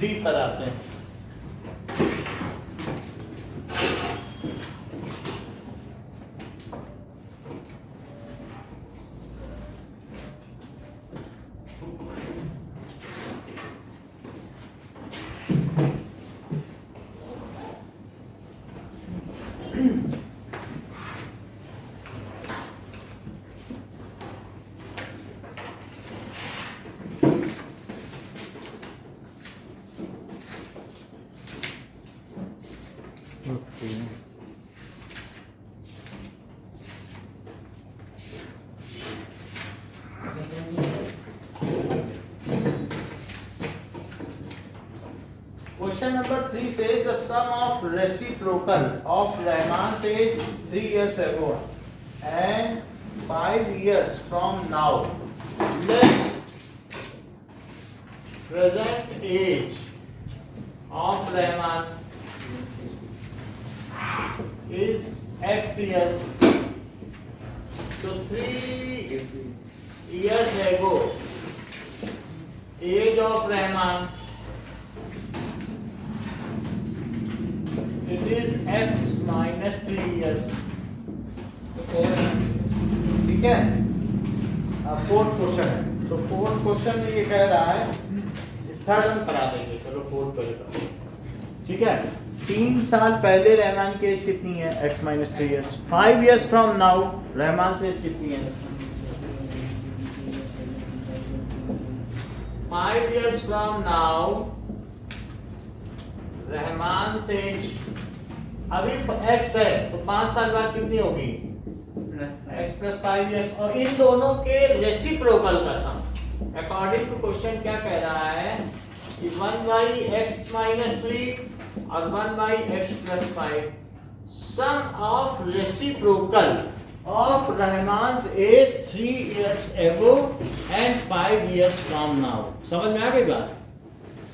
3 पर आते हैं। Question number 3 says the sum of reciprocal of Rahman's age 3 years ago and 5 years from now. Let present age of Rahman is X years. So 3 years ago, age of Rahman, it is X minus 3 years. ठीक है, अब fourth question है। तो fourth question में ये कह रहा है, थर्ड हम करा देंगे, चलो फोर्थ करेगा। ठीक है, 3 साल पहले रहमान की एज कितनी है? X minus 3 years. 5 years from now Rahman से एज कितनी है? 5 years from now रहमान से एज अभी x है तो 5 साल बाद कितनी होगी? x plus 5 years। और इन दोनों के रेसिप्रोकल का सम अकॉर्डिंग टू क्वेश्चन क्या कह रहा है कि 1 by x minus 3 और 1 by x plus 5 sum of reciprocal of Rahman's age 3 years ago and 5 years from now। समझ में आ गई बात?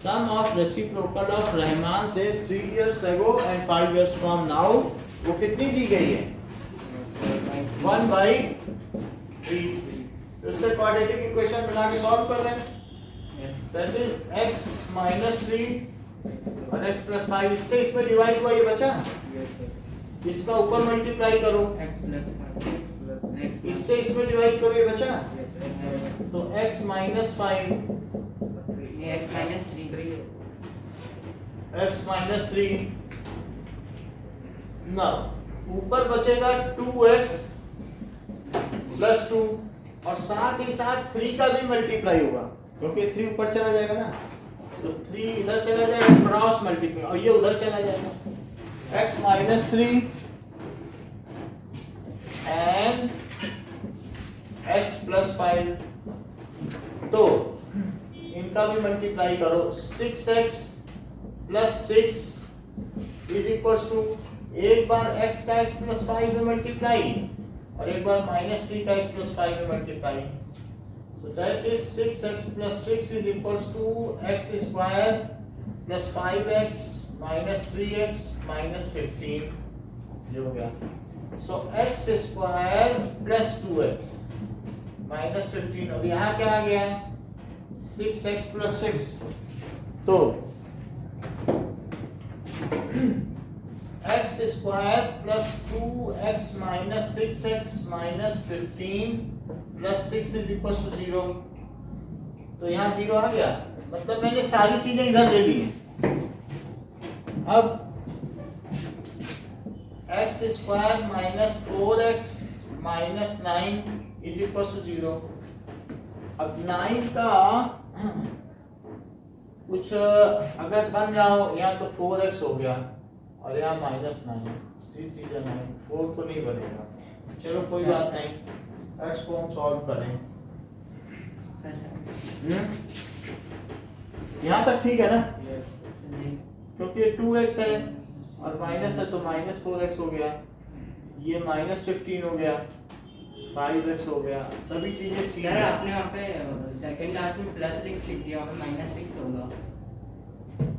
Sum of reciprocal of Rahman's age 3 years ago and 5 years from now वो कितनी दी गई है? 1 by 3। इससे क्वाड्रेटिक इक्वेशन मिला के सॉल्व कर रहे हैं। That is x minus 3 और x plus 5 इससे इसमें डिवाइड हुआ, ये बचा। इसका ऊपर मल्टीप्लाई करो, इससे इसमें डिवाइड करो, ये बचा। तो x minus 5 x minus 3 ना ऊपर बचेगा 2x plus 2 और साथ ही साथ 3 का भी मल्टीप्लाई होगा क्योंकि 3 ऊपर चला जाएगा ना, तो 3 इधर चला जाएगा, क्रॉस मल्टीप्लाई, और ये उधर चला जाएगा। x minus 3 and x plus 5, तो इनका भी मल्टीप्लाई करो। 6x plus 6 is equals to एक बार x का x plus 5 में मल्टीप्लाई और एक बार minus 3 का x plus 5 में multiply. So that is 6x plus 6 is equals to x square plus 5x minus 3x minus 15, ये हो गया। So x square plus 2x minus 15 और यहाँ क्या आ गया? 6x plus 6, तो x square plus 2x minus 6x minus 15 plus 6 is equals to 0। तो यहाँ 0 आ गया, मतलब मैंने सारी चीजें इधर ले ली हैं। अब x square minus 4x minus 9 is equals to 0। अब 9 का कुछ अगर बन रहा हो, यहाँ तो 4x हो गया और यहाँ माइनस 9, 3 3 9, 4 तो नहीं बनेगा। चलो कोई बात नहीं, x को हम सॉल्व करें। यहाँ तक ठीक है ना? क्योंकि 2x है और माइनस है तो माइनस 4x हो गया, ये माइनस 15 हो गया, 5x हो गया, सभी चीजें ठीक है। आपने वहाँ पे सेकंड क्लास में प्लस 6 लिख दिया, वहाँ पे माइनस 6 होगा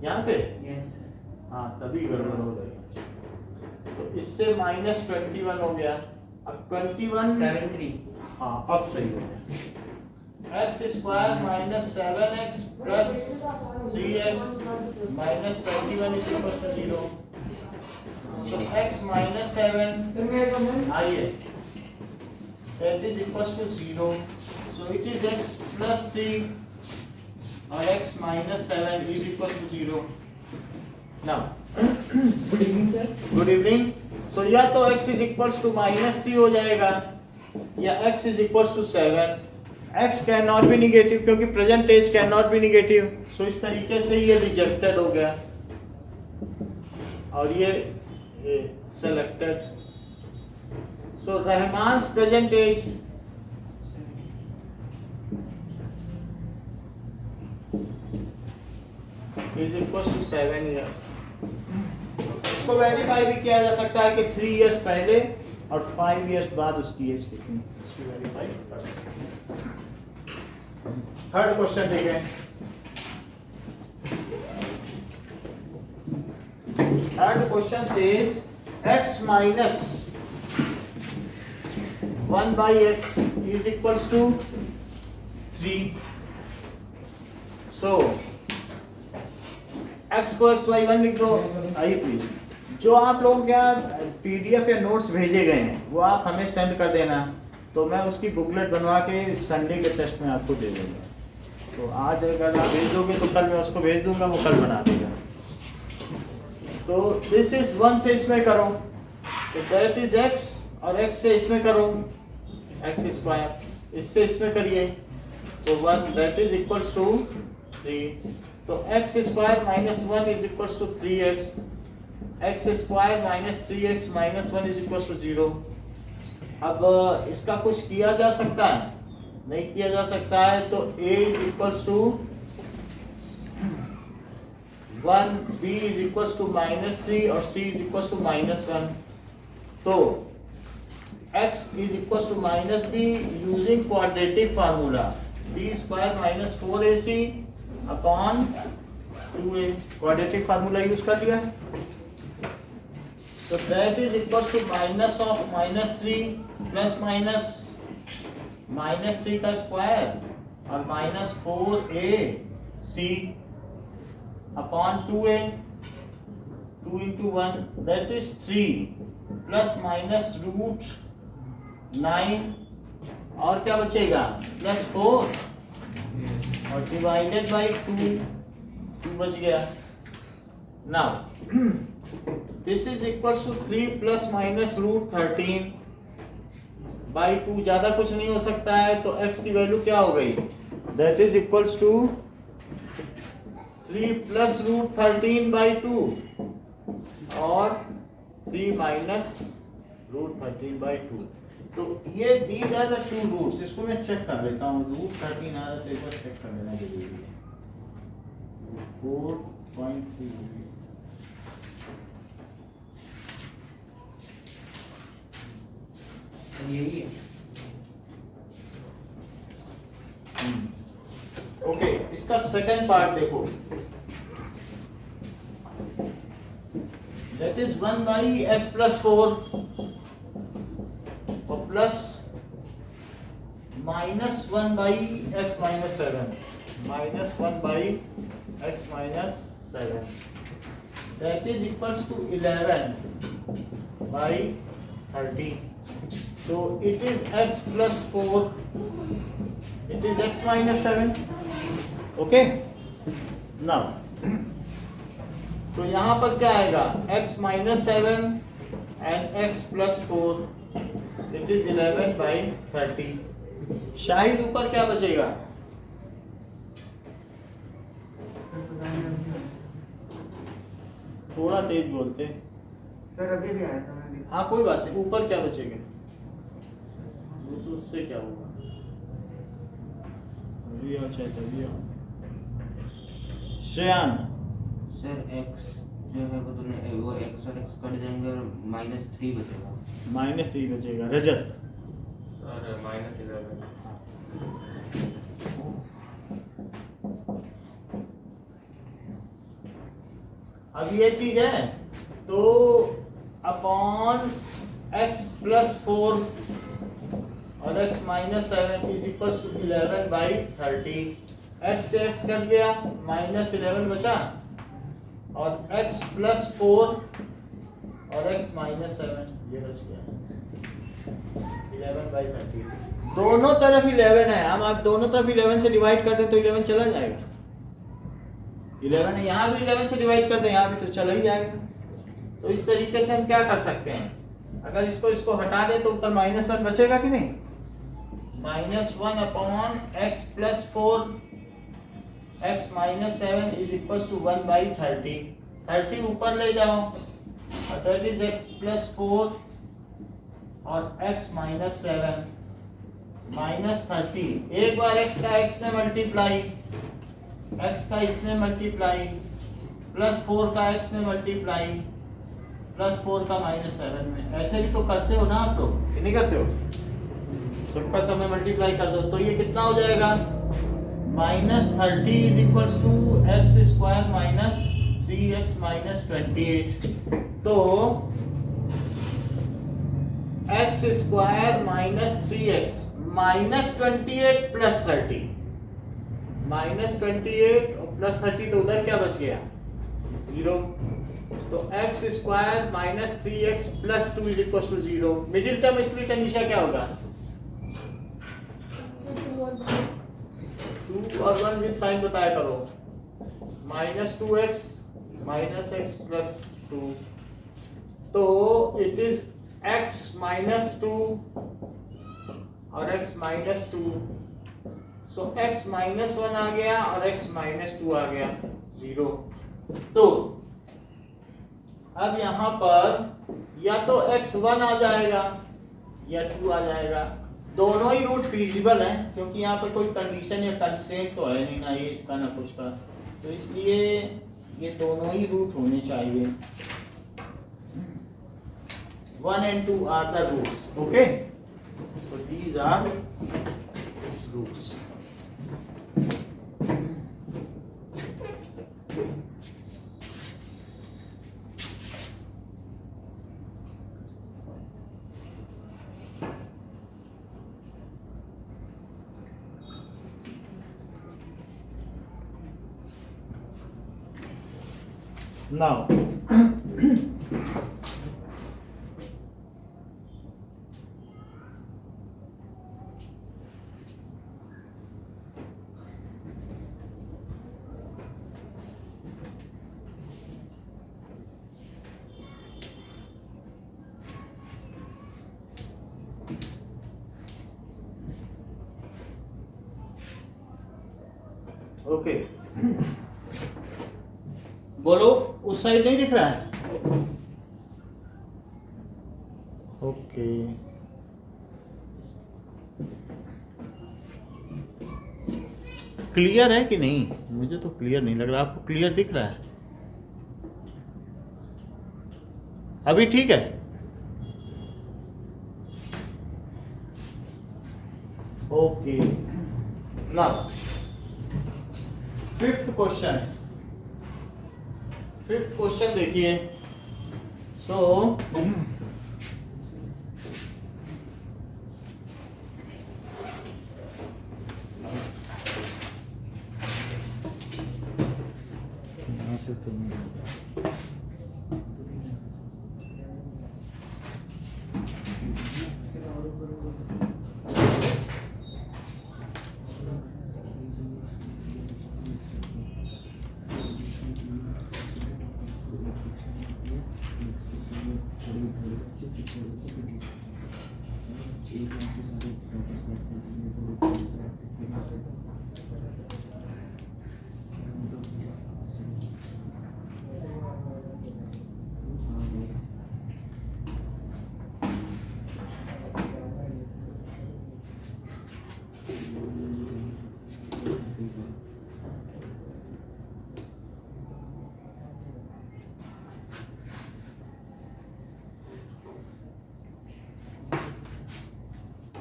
यहाँ पे। यस हाँ, तभी गड़बड़ हो गई। तो इससे माइनस 21 हो गया, अब 21 73। हाँ अब सही हो गया। X square minus 7x plus 3x minus 21 is equal to 0. So x minus 7 आइए that is equals to 0. So it is x plus 3 और x minus 7 is equal to 0. Now good evening sir. good evening. So या तो x is equals to minus 3 हो जाएगा या x is equals to 7. x can not be negative क्योंकि present age can not be negative. So इस तरीके से ये रिजेक्टेड हो गया और ये selected. So Rahman's present age is equal to 7 years. इसको वेरीफाई भी किया जा सकता है कि 3 इयर्स पहले और 5 इयर्स बाद उसकी एज कितनी, इसको वेरीफाई कर सकते हैं. थर्ड क्वेश्चन देखें. Third question says x minus 1 by x is equals to 3. So x को x by 1 लिख दो. आइए प्लीज, जो आप लोगों के यहाँ पीडीएफ या नोट्स भेजे गए हैं वो आप हमें सेंड कर देना, तो मैं उसकी बुकलेट बनवा के संडे के टेस्ट में आपको दे दूंगा. तो आज अगर आप भेज दोगे तो कल मैं उसको भेज दूंगा, वो कल बना देगा. तो दिस इज 1 से इसमें करो तो दैट इज x और x से इसमें करो x स्क्वायर, इससे इसमें करिए तो 1 दैट इज इक्वल्स टू 3. तो x square minus 1 is equals to 3x. x square minus 3x minus 1 is equals to 0. अब इसका कुछ किया जा सकता है? नहीं किया जा सकता है. तो a is equals to 1, b is equals to minus 3 और c is equals to minus 1. तो x is equals to minus b using quadratic formula. b square minus 4ac upon 2a. quadratic formula use कर लिया. So that is equals to minus of minus 3 plus minus 3 का square और minus 4ac upon 2a, 2 into 1 that is 3 plus minus root 9 और क्या बचेगा plus 4 और divided by 2 बच गया. Now this is equals to 3 plus minus root 13 by 2. ज्यादा कुछ नहीं हो सकता है तो x की वैल्यू क्या हो गई, that is equals to 3 plus root 13 by 2 और 3 minus root 13 by 2. तो ये these are the two roots. इसको मैं चेक कर लेता हूँ. root 13 आ रहा है तो एक बार चेक कर लेना जरूरी है. 4.2 यही है. ओके इसका सेकंड पार्ट देखो. That is 1 by x plus 4 और plus minus 1 by x minus 7 minus 1 by x minus 7 that is equals to 11 by 13. So it is x plus 4. It is x minus 7. Okay. Now, तो यहाँ पर क्या आएगा x minus 7 and x plus 4. It is 11 by 30. Shahid ऊपर क्या बचेगा? थोड़ा तेज बोलते. सर अभी भी आया था मैंने. हाँ कोई बात नहीं. ऊपर क्या बचेगा? वो तो उससे क्या होगा? अभी और चाहे तभी हो. श्रेयान सर x जो है वो x और x कट जाएंगे और -3 बचेगा. -3 बचेगा. रजत और -11. अब ये चीज है तो अपॉन x प्लस 4 और x minus 7 is equal to 11/30। x से x कट गया, माइनस 11 बचा, और x प्लस 4 और x माइनस 7 ये बच गया 11/30। दोनों तरफ 11 है, हम आप दोनों तरफ 11 से डिवाइड कर दें तो 11 चला जाएगा। 11 है, यहाँ भी 11 से डिवाइड कर दें, यहाँ भी तो चला ही जाएगा। तो इस तरीके से हम क्या कर सकते हैं, अगर इसको हटा दें तो ऊपर -1 बचेगा कि नहीं, -1 upon x plus 4 x minus 7 is equal to 1/30। 30 ऊपर ले जाओ, दैट इज x प्लस 4 और x माइनस 7 -30। एक बार x का x में मल्टीप्लाई, x का इसमें मल्टीप्लाई, प्लस 4 का x में मल्टीप्लाई, प्लस 4 का -7 में। ऐसे भी तो करते हो ना आप लोग, नहीं करते हो? सबका समय मल्टीप्लाई कर दो तो ये कितना हो जाएगा, -30 is equal to x square minus 3x minus 28। तो x square minus 3x minus 28 plus 30, -28 और प्लस 30 तो उधर क्या बच गया, 0। तो x square minus 3x plus 2 is equal to 0। Middle term split हमेशा क्या होगा, 2 और 1 विद साइन बताया करो, -2x माइनस x प्लस 2। तो इट इज x माइनस 2 और x माइनस 2। सो x माइनस 1 आ गया और x माइनस 2 आ गया 0। तो अब यहाँ पर या तो x1 आ जाएगा या 2 आ जाएगा। दोनों ही रूट फीजिबल हैं क्योंकि यहाँ पर कोई कंडीशन या कंस्ट्रेंट तो है नहीं, ना ये इसका ना कुछ का, तो इसलिए ये दोनों ही रूट होने चाहिए। 1 and 2 are the roots, okay? So these are its roots. Now okay बोलो, उस साइड नहीं दिख रहा है? ओके क्लियर है कि नहीं? मुझे तो क्लियर नहीं लग रहा, आपको क्लियर दिख रहा है? अभी ठीक है? ओके नाउ फिफ्थ क्वेश्चन देखिए। सो यहाँ से तो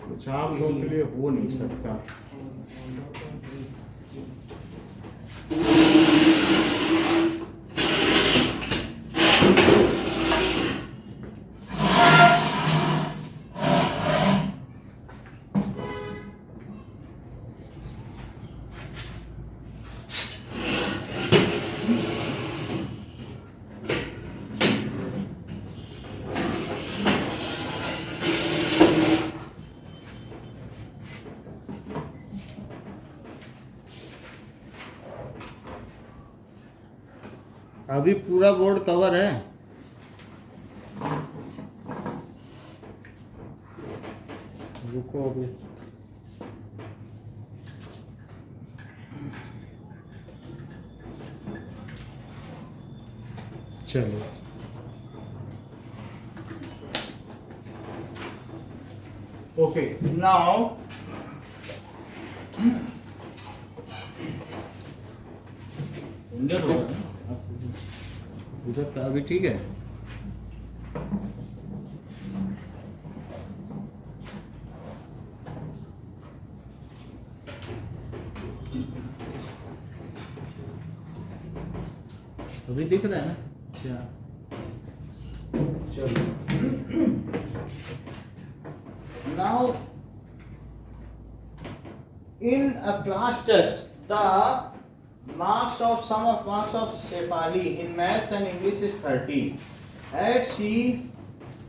कुछ आप लोगों के लिए हो नहीं सकता। अभी पूरा बोर्ड कवर है। रुको अभी। चलो ओके नाउ उधर का अभी ठीक है। अभी दिख रहा है ना क्या? चलो now in a class test the marks of sum of marks of Shefali in maths and English is 30. Had she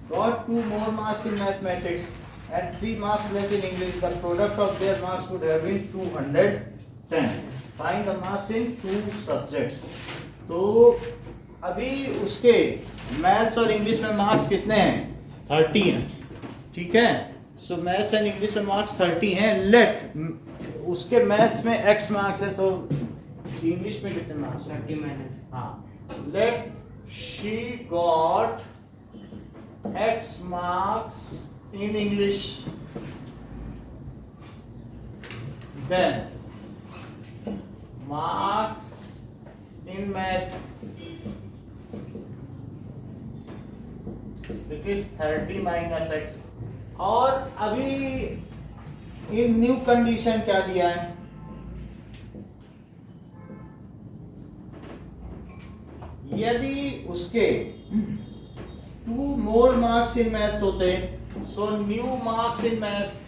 got 2 more marks in mathematics and 3 marks less in English, the product of their marks would have been 210. Find the marks in 2 subjects. तो अभी उसके maths और English में marks कितने हैं? 30 हैं, ठीक है। सो मैथ्स एंड इंग्लिश में मार्क्स 30 हैं। लेट उसके मैथ्स में x मार्क्स है तो इंग्लिश में कितने मार्क्स? 30 माइनस। हाँ, let she got x marks in English, then marks in math it is 30 minus x। और अभी इन न्यू कंडीशन क्या दिया है? यदि उसके 2 more marks in maths होते, so new marks in maths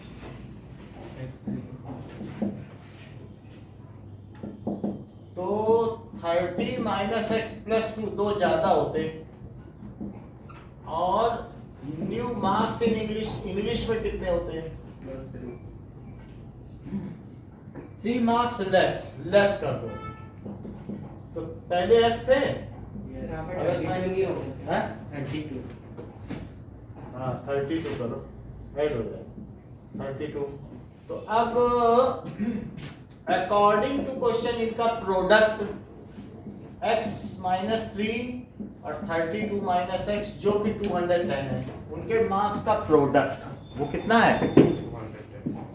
तो 30 माइनस एक्स प्लस 2 दो ज्यादा होते, और न्यू मार्क्स इन इंग्लिश में कितने होते? 3 मार्क्स लेस कर दो। तो पहले एक्स थे, यहाँ पर अगर 32 साइंस ही होगा। हाँ? 32। हाँ 32 करो, ऐड हो जाए 32। तो अब अकॉर्डिंग टू क्वेश्चन इनका प्रोडक्ट x माइनस 3 और 32 माइनस एक्स जो कि 210 है, उनके मार्क्स का प्रोडक्ट वो कितना है?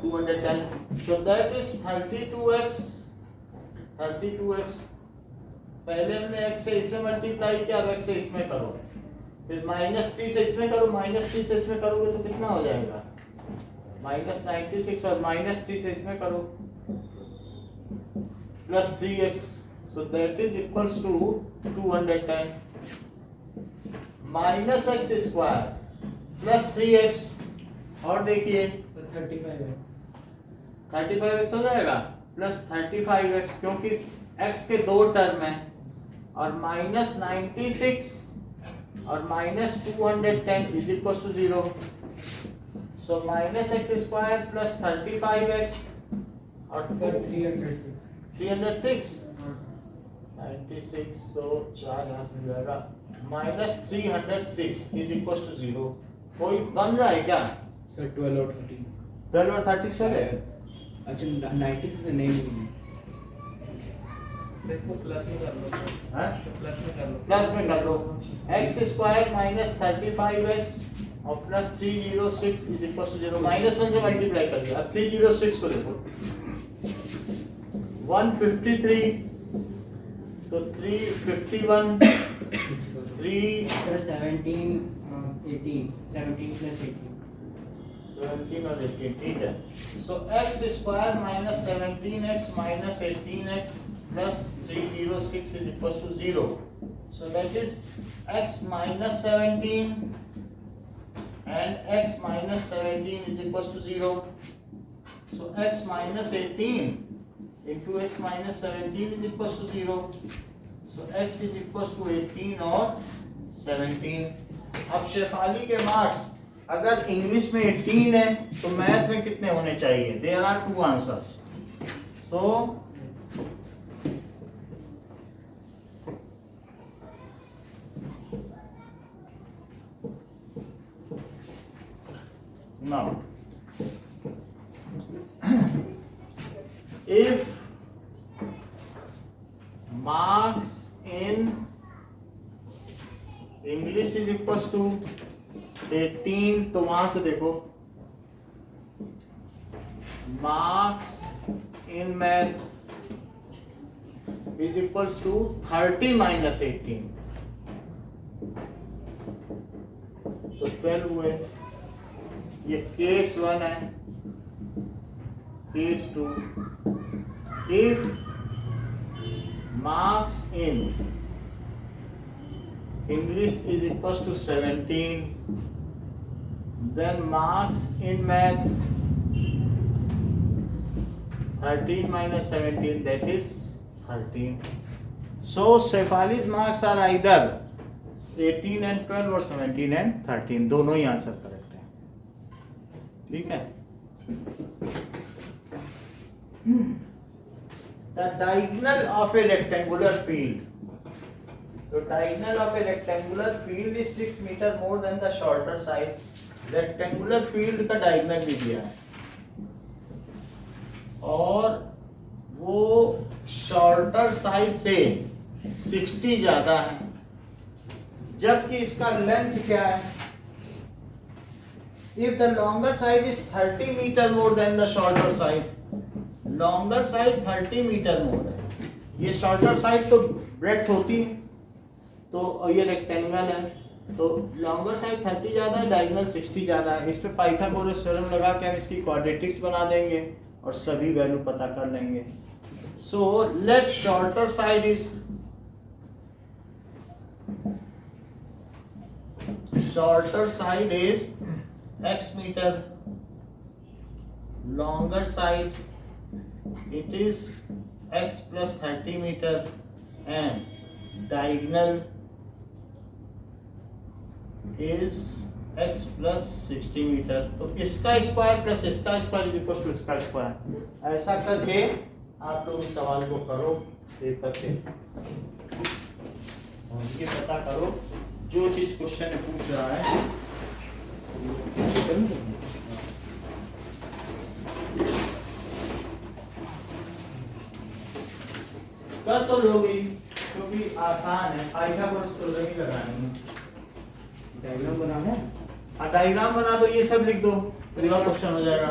210। सो दैट इज 32x। पहले हमने x से इसमें मल्टीप्लाई किया, अब x से इसमें करो, फिर -3 से इसमें करो, -3 से इसमें करोगे तो कितना हो जाएगा? -96, और -3 से इसमें करो plus 3x, so that is equals to 210 minus x square plus 3x, और देखिए तो 35 है। 35x हो जाएगा प्लस 35x, क्योंकि x के 2 टर्म है, और -96 और -210 is equal to 0। So -x square plus 35x और सर 306। 306 96, सो 4 यहाँ से मिल जाएगा, -306 इज इक्वल टू 0। कोई बन रहा है क्या? सर 12 और 30। 12 और 30 हो गए? अच्छा 96 से नहीं मिली। इसको प्लस में कर लो। हाँ? प्लस में कर लो। प्लस में कर लो, x स्क्वायर माइनस 35x और प्लस 306 इज इक्वल टू 0। -1 से मल्टीप्लाई कर दिया। अब 306 को देखो, 153 तो 351 3 सर 17 18 17 प्लस 18। 17 और 18, ठीक है। So x square minus 17x minus 18x plus 306 is equal to 0। So that is x minus 17 and x minus 17 is equals to 0. So x minus 18 into x minus 17 is equals to 0. So x is equals to 18 और 17। अब शेफाली के marks अगर English में 18 है तो math में कितने होने चाहिए? There are 2 answers. So now if marks in English is equals to 18, तो वहां से देखो marks in maths is equals to 30 minus 18, तो 12 हुए। ये केस 1 है, case 2। if marks in English is equals to 17, then marks in maths 13 minus 17, that is 13. So Shefali's marks are either 18 and 12 or 17 and 13, दोनों ही answer correct है। ठीक है। The diagonal of a rectangular field. The diagonal of a rectangular field is 6 meter more than the shorter side. Rectangular field का diagonal भी दिया है और वो shorter side से 60 ज्यादा है, जबकि इसका लेंथ क्या है? If the longer side is 30 meter more than the shorter side, longer side 30 metre more है, ये शॉर्टर साइड तो ब्रेड्थ होती है, तो ये रेक्टेंगल है, तो लॉन्गर साइड 30 ज़्यादा है, डायगोनल 60 ज़्यादा है। इस पे पाइथागोरस थ्योरम लगा के हम इसकी क्वाड्रेटिक्स बना देंगे और सभी वैल्यू पता कर लेंगे। So let shorter side is x meter, longer side it is x plus 30 meter and diagonal is x plus 60 metre. तो इसका स्क्वायर प्लस इसका स्क्वायर इज इक्वल टू इसका स्क्वायर। ऐसा करके आप लोग इस सवाल को करो पेपर पे और ये पता करो जो चीज क्वेश्चन में पूछ रहा है। कर तो लोगे क्योंकि आसान है, पाइथागोरस थ्योरम ही लगानी है। डायग्राम बनाना है, डायग्राम बना दो, ये सब लिख दो, पूरा क्वेश्चन हो जाएगा।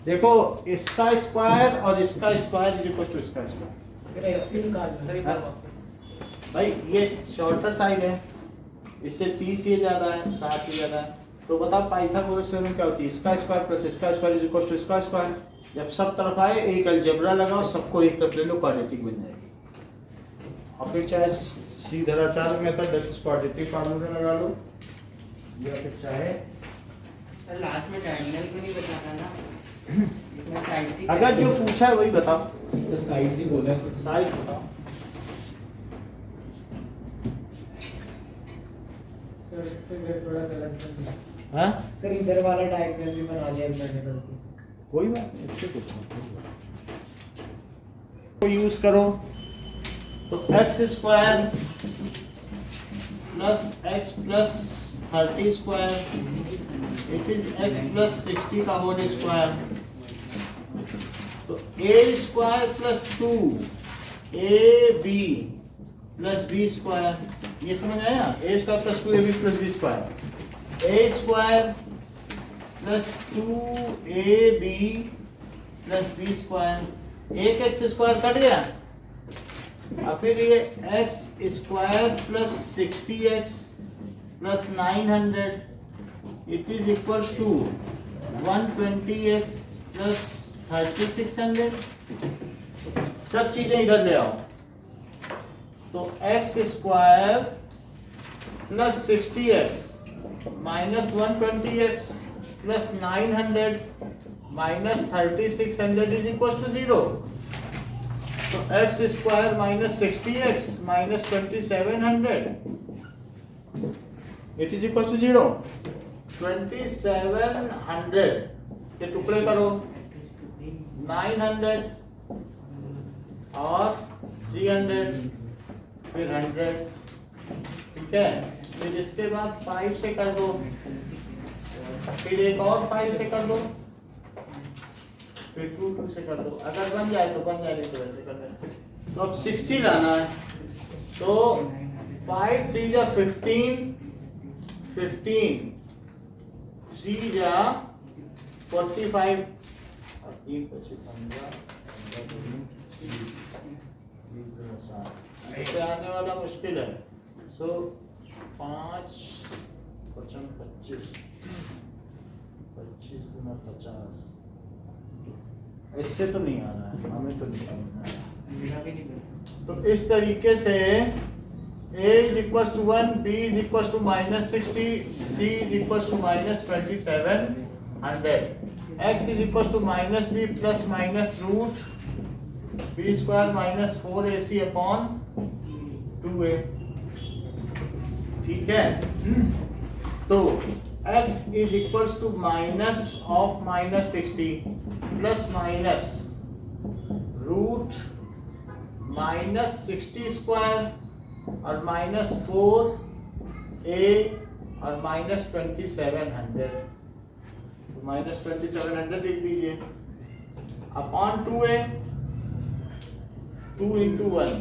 देखो इसका स्क्वायर और इसका स्क्वायर इज इक्वल टू इसका स्क्वायर। फिर एक्स निकालना भाई ये शॉर्टर साइड है, इससे 30 ये ज्यादा है, 60 ये ज्यादा है, तो बताओ पाइथागोरस थ्योरम क्या होती है? इसका स्क्वायर प्लस इसका स्क्वायर इज इक्वल टू इसका स्क्वायर। जब सब तरफ आए एक अलजेब्रा लगाओ, सबको एक तरफ ले लो, क्वाड्रेटिक बन जाएगी। और फिर चाहे सीधाचार method that is quadratic formula लगा लो, या फिर चाहे सर लास्ट में डायगोनल को नहीं बताना ना, इसमें साइड से अगर जो पूछा है वही बताओ। तो साइड से बोला सर, साइड बताओ। सर थोड़ा गलत है। हाँ सर इधर वाला डायग्राम भी बना दिया मैंने गलती से। कोई बात नहीं, इससे कुछ नहीं को यूज करो तो x square plus x plus 30 square it is x plus 60 का होल स्क्वायर। तो a square plus 2 a b plus b square, ये समझ आया? A square plus 2 a b plus b square, a square plus 2ab plus b square, एक x square कट गया और फिर ये x square plus 60x plus 900 it is equal to 120x plus 3600। सब चीजें इधर ले आओ, तो x square plus 60x minus 120x plus 900 minus 3600 is equal to 0। तो x square minus 60x minus 2700 it is equal to 0। 2700 के टुकड़े करो, 900 और 300 फिर 100, ठीक है। फिर इसके बाद 5 से कर दो, फिर एक और 5 से कर लो, फिर 2 से कर दो, अगर बन जाए तो बन जाए, नहीं तो ऐसे कर लेना। तो अब 60 लाना है, तो 5 3 जा 15, 15 3 जा 45, और 3 25 15 ऐसे आने वाला मुश्किल है। सो 5 55 25 25 गुना 50, इससे तो नहीं आ रहा है, हमें तो नहीं समझ आ रहा। तो इस तरीके से a is equals to 1, b is equals to minus 60, c is equals to minus 2700, x is equals to minus b plus minus root b square minus 4ac upon 2a। ठीक है, तो x is equals to minus of minus 60 plus minus root minus 60 square और minus 4a और minus 2700, तो minus 2700 लिख दीजिए upon 2a, 2 into 1,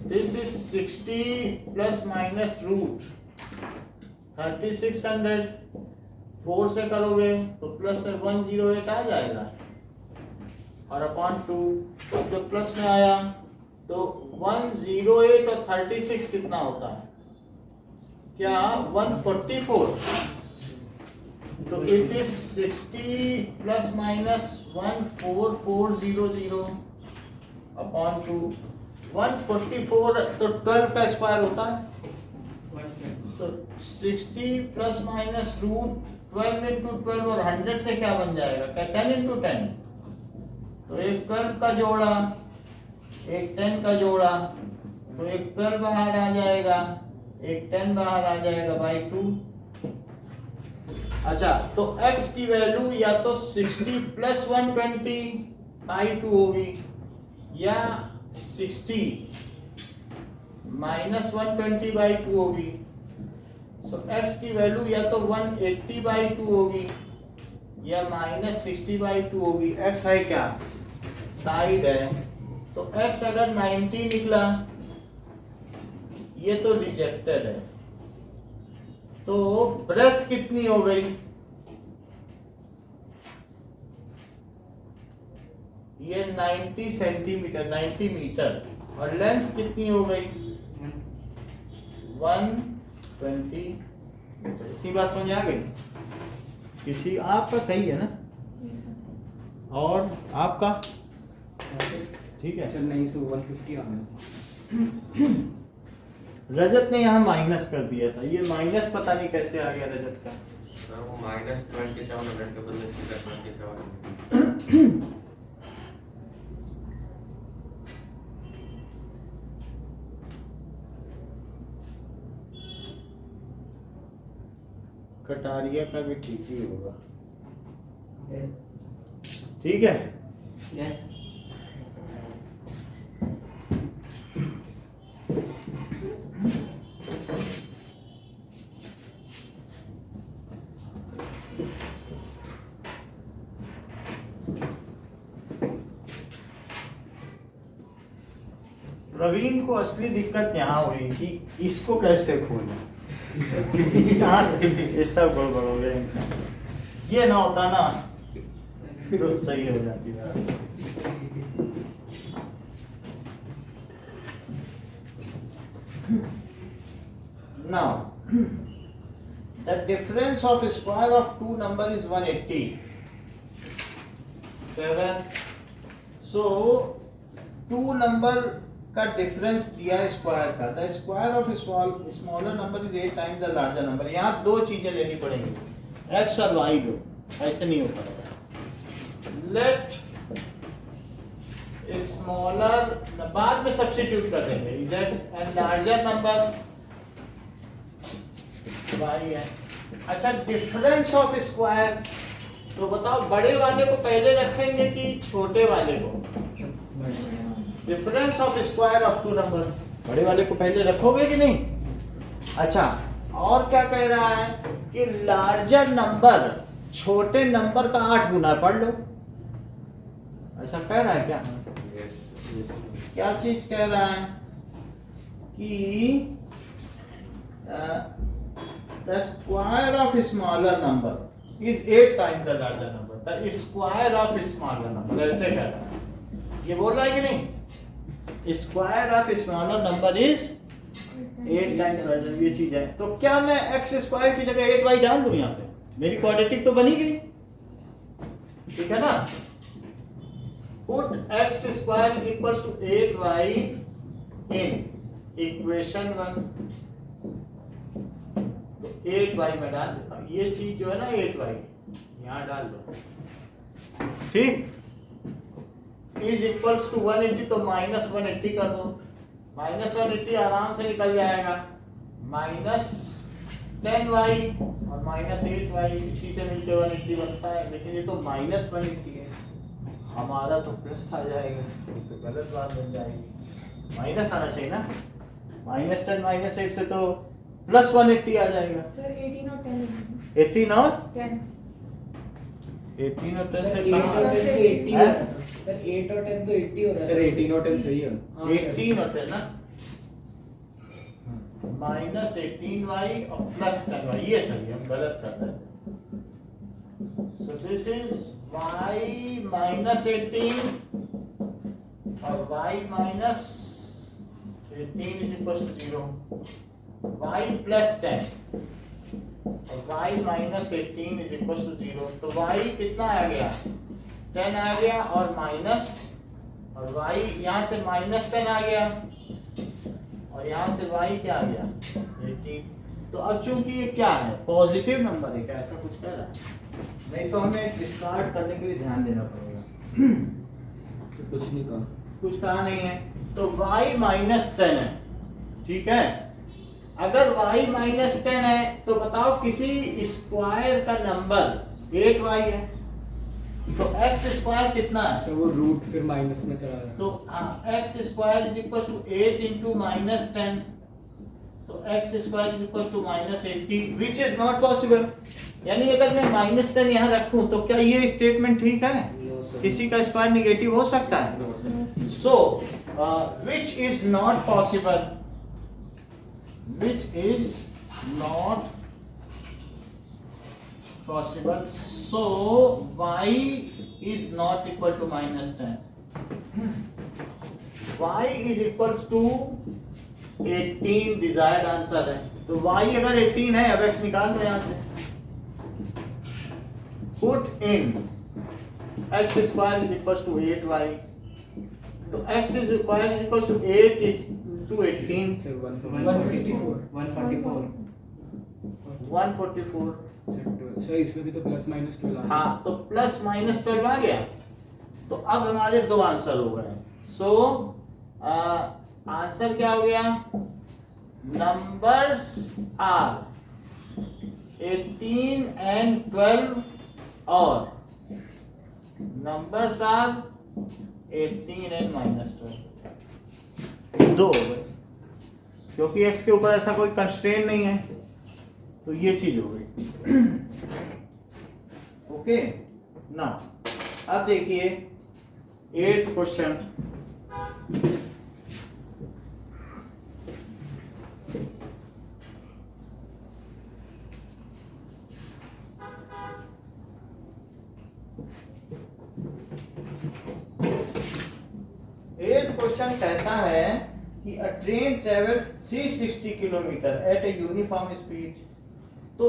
this is 60 plus minus root 3600, 4 से करोगे तो प्लस में 108 आ जाएगा, और अपॉन 2, अब जब प्लस में आया तो 108 और 36 कितना होता है, क्या 144, तो it is 60 plus minus 14400 upon 2, 144 तो 12 का स्क्वायर होता है, तो 60 प्लस माइनस रूट 12 into 12 और 100 से क्या बन जाएगा, क्या 10 into 10, तो एक 12 का जोड़ा, एक 10 का जोड़ा, तो एक 12 बाहर आ जाएगा, एक 10 बाहर आ जाएगा बाई 2। अच्छा, तो x की वैल्यू या तो 60 प्लस 120 बाई 2 होगी, या 60 माइनस 120 बाई 2 होगी। सो x की वैल्यू या तो 180 बाई 2 होगी या माइनस 60 बाई 2 होगी। x है क्या, साइड है, तो x अगर 90 निकला, ये तो रिजेक्टेड है, तो ब्रेथ कितनी हो गई, ये 90 सेंटीमीटर, 90 मीटर, और लेंथ कितनी हो गई 120 मीटर। इतनी बात समझ आ गई किसी, आपका सही है ना, और आपका ठीक है, चल नहीं से 150 आ गया। रजत ने यहाँ माइनस कर दिया था, ये माइनस पता नहीं कैसे आ गया रजत का। सर वो माइनस 2700 के बदले सीधा 2700। कटारिया का भी ठीक ही होगा, ठीक है। यस प्रवीण को असली दिक्कत यहाँ हुई कि इसको कैसे खोलें। यहाँ ये सब गड़बड़ हो गया इनका, ये ना होता ना तो सही हो जाती बात। Now, the difference of square of two number is 180. 7. So, two number का डिफरेंस दिया है स्क्वायर का, the square of smaller number is 8 times the larger number. यहाँ दो चीजें लेनी पड़ेंगी, x और y लो, ऐसे नहीं हो पाएगा। लेट स्मॉलर, बाद में सब्स्टिट्यूट कर देंगे, is x and larger number y है। अच्छा, डिफरेंस ऑफ स्क्वायर, तो बताओ बड़े वाले को पहले रखेंगे कि छोटे वाले को? Difference of square of two number, बड़े वाले को पहले रखोगे कि नहीं? अच्छा, और क्या कह रहा है कि लार्जर नंबर छोटे नंबर का 8 गुना है, पढ़ लो। ऐसा कह रहा है क्या? क्या चीज कह रहा है कि the square of smaller number is 8 times the larger number, the square of smaller number, ऐसे कह रहा है। ये बोल रहा है कि नहीं? Square of smaller number is 8 times larger, ये चीज है। तो क्या मैं एक्स स्क्वायर की जगह 8y डाल दूं? यहाँ पे मेरी क्वाड्रेटिक तो बनी गई, ठीक है ना? Put x square is equal to 8y in equation 1। तो 8y में डाल देता हूं, ये चीज जो है ना 8y यहां डाल दो, ठीक। इज इक्वल्स टू 180, तो माइनस 180 कर दो। माइनस 180 आराम से निकल जाएगा, माइनस 10y और माइनस 8y, इसी से मिलके 180 बनता है। लेकिन ये तो माइनस 180 है, हमारा तो प्लस आ जाएगा, तो गलत बात बन जाएगी। माइनस आना चाहिए ना, माइनस 10 माइनस 8 से तो प्लस 180 आ जाएगा। सर 18 और 10 18 और 10 18 और 10 सर से 8 कहाँ? और 10 तो 80 हो हैं? रहा था। सर 8 और 10 तो 80 हो रहा है। सर 18 और 10 सही है। हाँ, सर। 18 और 10 ना, माइनस 18y और प्लस 10y, ये सही है, हम गलत कर रहे थे। So this is y minus 18 और y minus 18 is equal to 0, y plus 10 और y minus 18 is equal to 0। तो y कितना आ गया? 10 आ गया, और माइनस, और y यहाँ से माइनस 10 आ गया, और यहाँ से y क्या आ गया? 18। तो अब चूंकि ये क्या है, पॉजिटिव नंबर है, क्या ऐसा कुछ कह रहा है? नहीं तो हमें डिस्कार्ड करने के लिए ध्यान देना पड़ेगा। तो कुछ नहीं कहा, कुछ कहा नहीं है, तो y माइनस 10 है, ठीक है। अगर y माइनस 10 है तो बताओ किसी स्क्वायर का नंबर 8y है, तो x स्क्वायर कितना है? अच्छा वो रूट फिर माइनस में चला जाता तो x square is equal to 8 into minus 10, तो x square is equal to minus 80, which is not possible. यानी अगर मैं माइनस 10 यहाँ रखूं तो क्या ये स्टेटमेंट ठीक है? No sir. किसी का स्क्वायर निगेटिव हो सकता है? So which is not possible, which is not possible, so y is not equal to minus 10, y is equals to 18 desired answer है। तो y अगर 18 है, अब x निकाल दो यहाँ से, put in x square is equals to 8y, तो x is square is equals to 8 into 18, sir 154 144। Sir इसमें भी तो प्लस माइनस 12 आ रहा हाँ, तो प्लस माइनस 12 आ गया। तो अब हमारे दो आंसर हो गए। सो आंसर क्या हो गया? नंबर्स आर 18 एंड 12 और नंबर्स आर 18 एंड माइनस 12, दो हो गए, क्योंकि x के ऊपर ऐसा कोई कंस्ट्रेंट नहीं है, तो ये चीज हो गई। ओके ना, अब देखिए 8th क्वेश्चन। क्वेश्चन कहता है कि a train travels 360 kilometre at a uniform speed, तो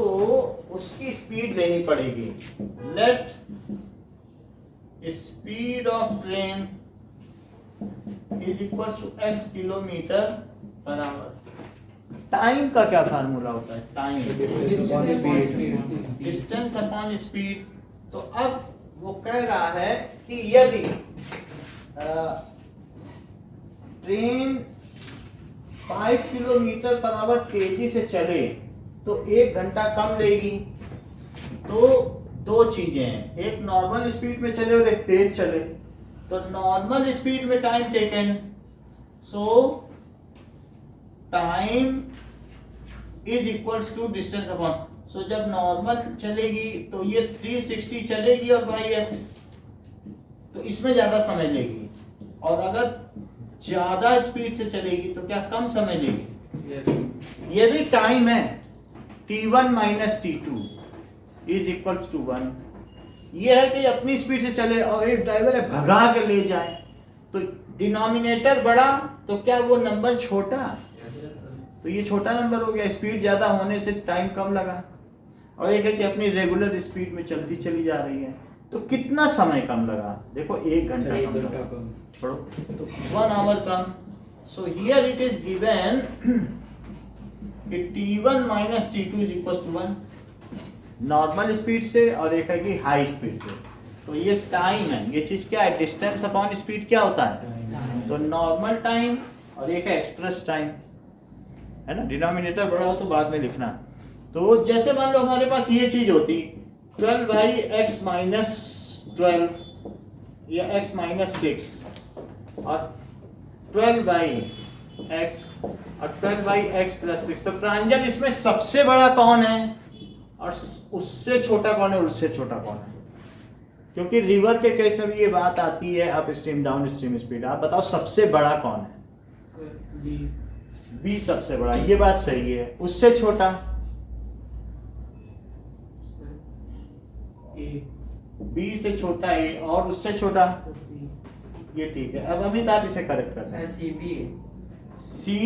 उसकी स्पीड लेनी पड़ेगी। Let speed of train is equal to x kilometre per hour. Time का क्या फार्मूला होता है? Time distance upon speed. तो अब वो कह रहा है कि यदि ट्रेन 5 किलोमीटर पर आवर तेजी से चले तो 1 घंटा कम लेगी। तो दो चीजें हैं, एक नॉर्मल स्पीड में चले और एक तेज चले। तो नॉर्मल स्पीड में time taken, so time is equals to distance upon, so जब नॉर्मल चलेगी तो ये 360 चलेगी और बाई एक्स, तो इसमें ज्यादा समय लेगी, और अगर ज्यादा स्पीड से चलेगी तो क्या कम समय लेगी। ये भी टाइम है, t1 minus t2 is equals to 1। ये है कि अपनी स्पीड से चले और एक ड्राइवर है भगा के ले जाए, तो डिनोमिनेटर बड़ा तो क्या वो नंबर छोटा, तो ये छोटा नंबर हो गया, स्पीड ज्यादा होने से टाइम कम लगा। और एक है कि अपनी रेगुलर स्पीड में चलती चली जा रही है, तो कितना समय कम लगा, देखो 1 घंटा कम लगा, छोड़ो तो 1 आवर कम। So here it is given कि t1 minus t2 is equal to 1 normal speed से, और एक है कि हाई स्पीड से। तो ये टाइम है, ये चीज क्या है, डिस्टेंस अपॉन स्पीड क्या होता है, तो नॉर्मल टाइम, और एक है एक्सप्रेस टाइम, है ना। डिनोमिनेटर बड़ा हो तो बाद में लिखना। तो जैसे मान लो हमारे पास ये चीज होती 12 बाई एक्स माइनस 12 या एक्स माइनस 6 और 12 बाई एक्स और 12 बाई एक्स प्लस 6, तो प्रांजल इसमें सबसे बड़ा कौन है और उससे छोटा कौन है, उससे छोटा कौन है। क्योंकि रिवर के केस में भी ये बात आती है, up stream down stream speed, आप बताओ सबसे बड़ा कौन है, बी सबसे बड़ा, ये बात सही है। उससे छोटा बी से छोटा ए, और उससे छोटा ये ठीक है। अब अमित आप इसे करेक्ट कर सर सी बी सी,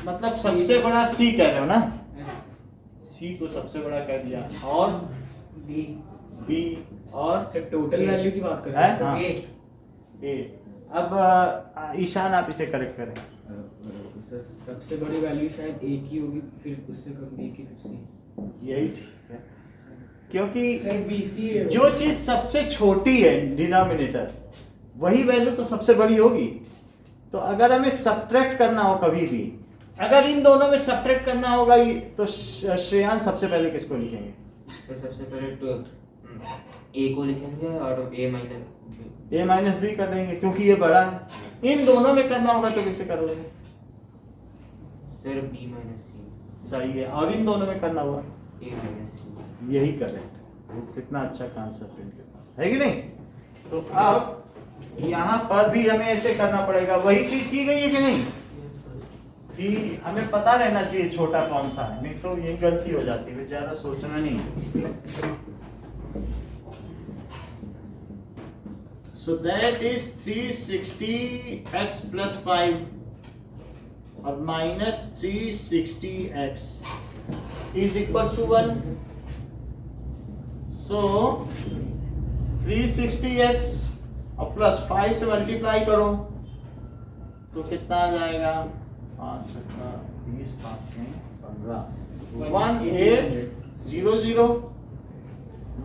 मतलब सबसे बड़ा सी कह रहे हो ना, सी को सबसे बड़ा कह दिया, और बी बी और टोटल वैल्यू की बात कर रहे हैं। हाँ, ए ए। अब ईशान आप इसे करेक्ट करें। सर सबसे बड़ी वैल्यू शायद ए की होगी, फिर उससे कम बी की, फिर सी। यही ठीक है, क्योंकि सर बीसी है जो चीज सबसे छोटी है डिनोमिनेटर, वही वैल्यू तो सबसे बड़ी होगी। तो अगर हमें सब्ट्रैक्ट करना हो कभी भी, अगर इन दोनों में सब्ट्रैक्ट करना होगा तो श्रेयान सबसे पहले किसको लिखेंगे, तो सबसे पहले ए को लिखेंगे और ए माइनस बी कर देंगे, क्योंकि ये बड़ा है। इन दोनों में करना होगा तो किससे करोगे, सर बी माइनस सी। सही है। और इन दोनों में करना होगा ए माइनस सी, यही करेक्ट है। वो कितना अच्छा कॉन्सेप्ट इनके पास है कि नहीं। तो अब यहाँ पर भी हमें ऐसे करना पड़ेगा, वही चीज की गई है कि नहीं, कि हमें पता रहना चाहिए छोटा कौन सा है, नहीं तो ये गलती हो जाती है, ज्यादा सोचना नहीं। So that is 360x plus 5 और minus 360x is equals to 1. So 360x और प्लस 5 से मल्टीप्लाई करो तो कितना आ जाएगा, 5 20 5 15 1800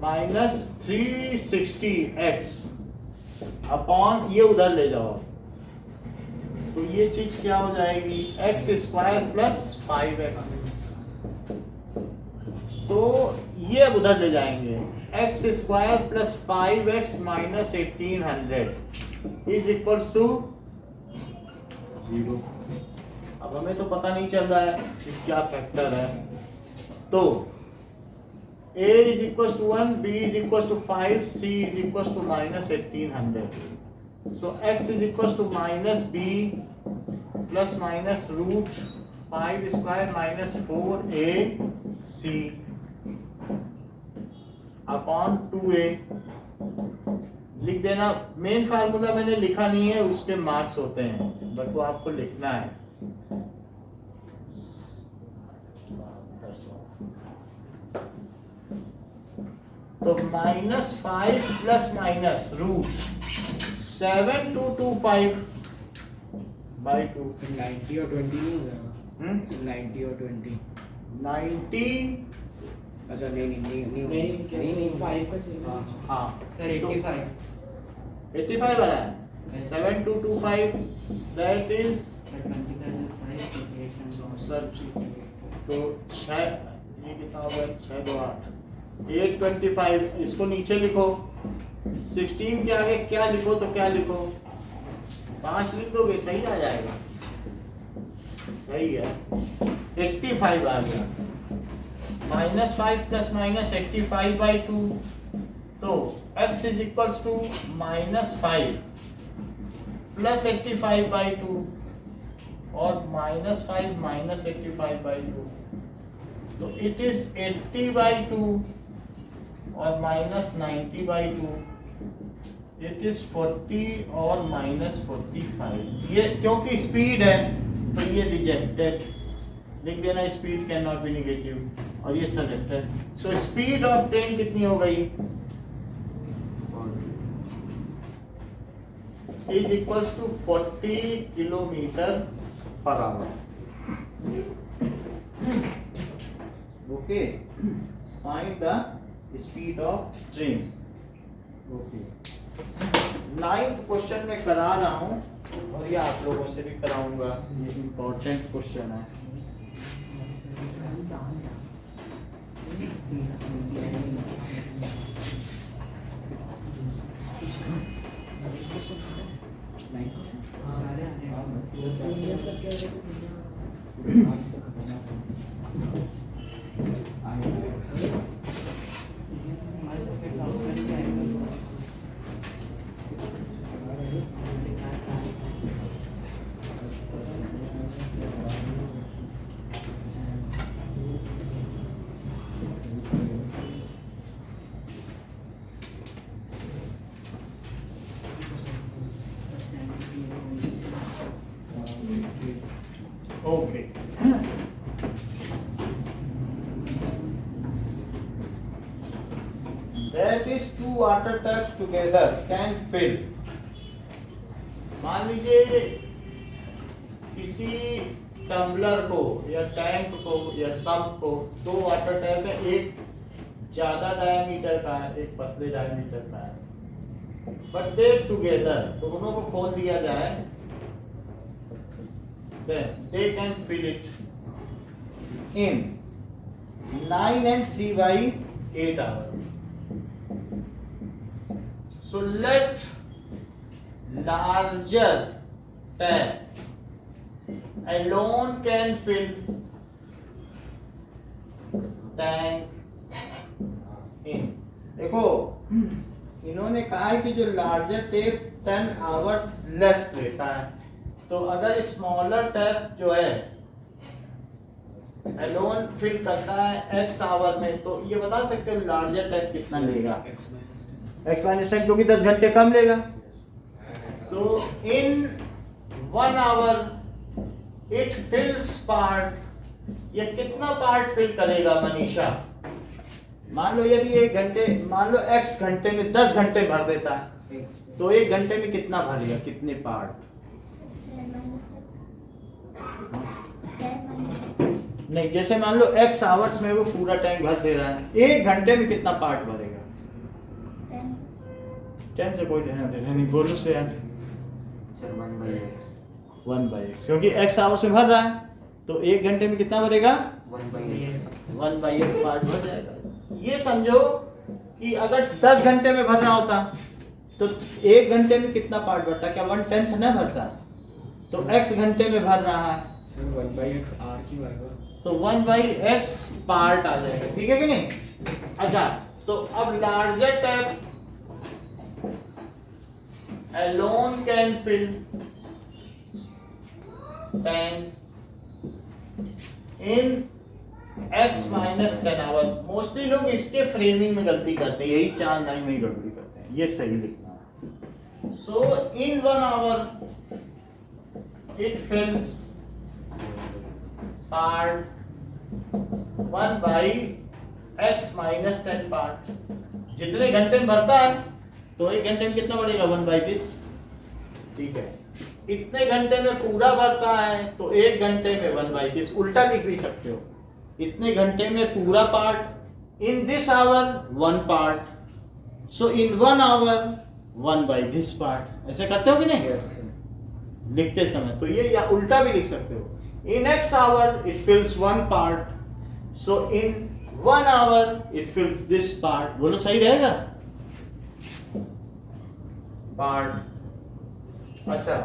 माइनस 360x अपॉन ये उधर ले जाओ, तो ये चीज क्या हो जाएगी, एक्स स्क्वायर प्लस 5x। तो ये अब उधर ले जाएंगे, x square plus 5x minus 1800 is equals to 0। अब हमें तो पता नहीं चल रहा है कि क्या फैक्टर है, तो a is equals to 1, b is equals to 5, c is equals to minus 1800. So x is equals to minus b plus minus root 5 square minus 4ac upon 2a। लिख देना, मेन फार्मूला मैंने लिखा नहीं है, उसके marks होते हैं, but वो आपको लिखना है। तो -5 प्लस माइनस रूट 7225 बाई 2, 90 और 20 नहीं हो जाएगा, 90 और 20 90। अच्छा नहीं कैसे 5 का चाहिए। हाँ सर 85 वाला है, 7225 दैट इज सर, तो 6, ये कितना होगा, 6 2 8 825। इसको नीचे लिखो, 16 के आगे क्या लिखो, तो क्या लिखो, 5 लिख दोगे, सही आ जाएगा, सही है, 85 आ गया। -5 प्लस माइनस 85/2, तो x is equals to -5 plus 85/2 और -5 माइनस 85/2, तो इट इज 80/2 और माइनस 90/2, इट इज 40 और माइनस 45। ये क्योंकि स्पीड है तो ये रिजेक्टेड, लिख देना speed can not be negative, और ये selected. So speed of train कितनी हो गई, is equals to 40 kilometre per hour. Okay, find the speed of train. Okay, 9th question में करा रहा हूं और ये आप लोगों से भी कराऊंगा, ये इम्पोर्टेंट क्वेश्चन है। सारे आने ये सब क्या कहते okay, that is two water taps together can fill। मान लीजिए किसी टम्बलर को या टैंक को या सम्प को दो वाटर टैप है, एक ज्यादा डायमीटर का है, एक पतले डायमीटर का है, बट दे टुगेदर, दोनों को खोल दिया जाए, then they can fill it in 9 and 3/8 hours. So let larger tap alone can fill tank in। देखो इन्होंने कहा है कि जो लार्जर टेप 10 आवर्स लेस लेता है, तो अगर स्मॉलर टैप जो है एलोन फिल करता है x आवर में, तो ये बता सकते हो लार्जर टैप कितना लेगा, x माइनस 10, क्योंकि 10 घंटे कम लेगा। तो इन 1 आवर इट फिल्स पार्ट, ये कितना पार्ट फिल करेगा मनीषा? मान लो यदि 1 घंटे, मान लो x घंटे में 10 घंटे भर देता है, तो 1 घंटे में कितना भरेगा, कितने पार्ट? नहीं, जैसे मान लो x आवर्स में वो पूरा टाइम भर दे रहा है, 1 घंटे में कितना पार्ट भरेगा? 10 से कोई लेना देना नहीं, बोलो से यार। 1/x, क्योंकि x आवर्स में भर रहा है, तो 1 घंटे में कितना भरेगा? 1/x पार्ट भर जाएगा। ये समझो कि अगर 10 घंटे में भरना होता तो 1 घंटे में कितना पार्ट भरता? क्या 1/10 ना भरता? तो x घंटे में भर रहा है, 1/x r क्यों आएगा? तो 1/x पार्ट आ जाएगा, ठीक है कि नहीं? अच्छा, तो अब larger tap alone can fill tank in x minus 10 hour। Mostly लोग इसके फ्रेमिंग में गलती करते हैं, यही 4 लाइन में ही गलती करते हैं, ये सही लिखना है। सो in 1 hour it fills part 1/x minus 10 part। जितने घंटे में भरता है, तो 1 घंटे में कितना बढ़ेगा? 1/this, ठीक है। इतने घंटे में पूरा भरता है, तो 1 घंटे में 1/this, उल्टा लिख भी सकते हो, इतने घंटे में पूरा part, in this hour 1 part, so in 1 hour 1/this part. ऐसे करते हो कि नहीं? Yes, sir. लिखते समय, तो ये या उल्टा भी लिख सकते हो, in x hour it fills 1 part, so in 1 hour it fills this part. बोलो सही रहेगा? पार्ट। अच्छा,